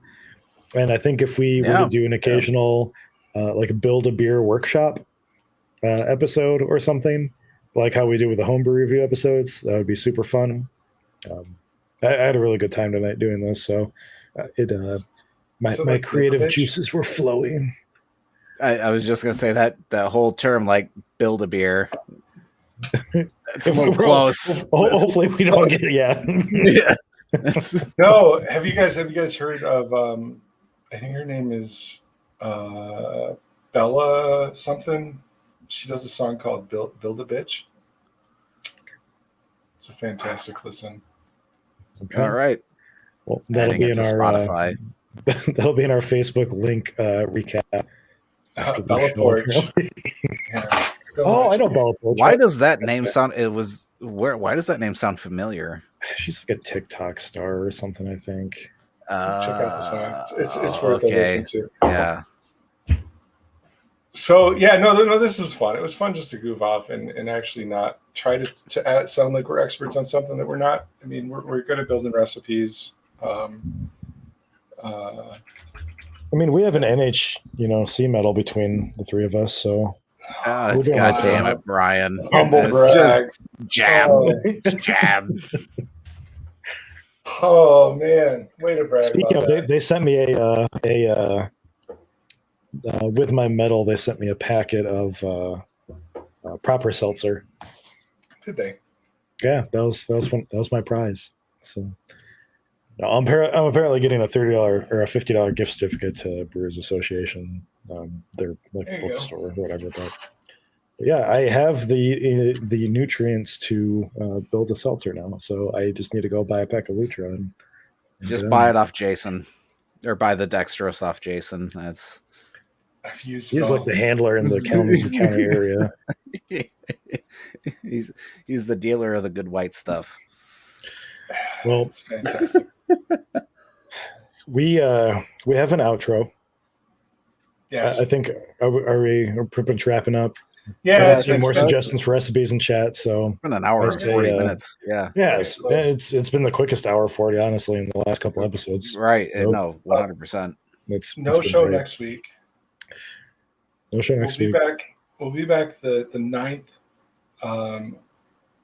And I think if we were to do an occasional like build a beer workshop episode or something, like how we do with the homebrew review episodes, that would be super fun. I had a really good time tonight doing this, so my creative juices were flowing. I was just gonna say that whole term, like build a beer. It's a little close. Hopefully we don't get it. Yeah. No, have you guys heard of I think her name is Bella something. She does a song called Build a Bitch. It's a fantastic listen. Okay. All right. Well, that'll be in our Spotify. That'll be in our Facebook link recap. After Bella Porch. Yeah. Oh, I know Bella Porch. Why does that name sound? Why does that name sound familiar? She's like a TikTok star or something, I think. Check out the song. It's worth a listen to. Yeah. So yeah, no, this was fun. It was fun just to goof off and actually not try to sound like we're experts on something that we're not. I mean, we're good at building recipes. I mean, we have an C medal between the three of us, so Oh, We're doing God okay. damn it, Brian. Humble It's just brag. jab, Oh. jab. Oh man, way to brag speaking about of, that. they sent me with my medal. They sent me a packet of proper seltzer. Did they? Yeah, that was my prize. So no, I'm apparently getting a $30 or a $50 gift certificate to Brewers Association, their like There you go. bookstore or whatever. But yeah, I have the nutrients to build a seltzer now, so I just need to go buy a pack of Lutra and Just get buy on it off Jason, or buy the dextrose off Jason. That's I've used He's it like all. the handler in the Kalamazoo County area. he's the dealer of the good white stuff. Well, It's fantastic. we have an outro. Yes. I think we're pretty much wrapping up. Yeah. I see more it's- suggestions for recipes in chat. So It's been an hour I and say, 40 minutes. Yeah, yes, it's been the quickest hour 40 honestly in the last couple episodes. right. So No, 100%. it's No been show great. next week. No show next week. We'll be back the 9th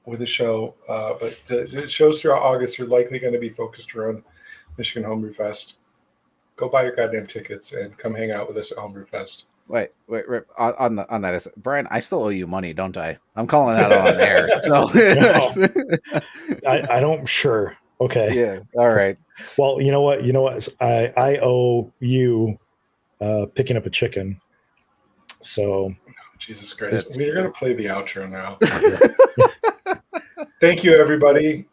with a show. But the shows throughout August are likely going to be focused around Michigan Homebrew Fest. Go buy your goddamn tickets and come hang out with us at Homebrew Fest. Wait, Rip, on that is Brian. I still owe you money, don't I? I'm calling that on air. So I don't sure. Okay. yeah, all right. Well, you know what? I owe you picking up a chicken. So Jesus Christ. That's- We're going to play the outro now. Thank you, everybody,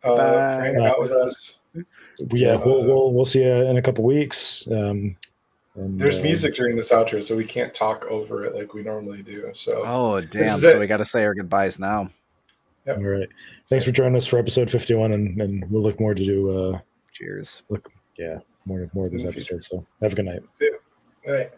for Bye. hanging out with us. we'll see you in a couple weeks. There's music during this outro, so we can't talk over it like we normally do. So, Oh damn! is So it. we got to say our goodbyes now. All right. Thanks for joining us for episode 51, and we'll look more to do Cheers. more of these In the episodes. So have a good night. all right.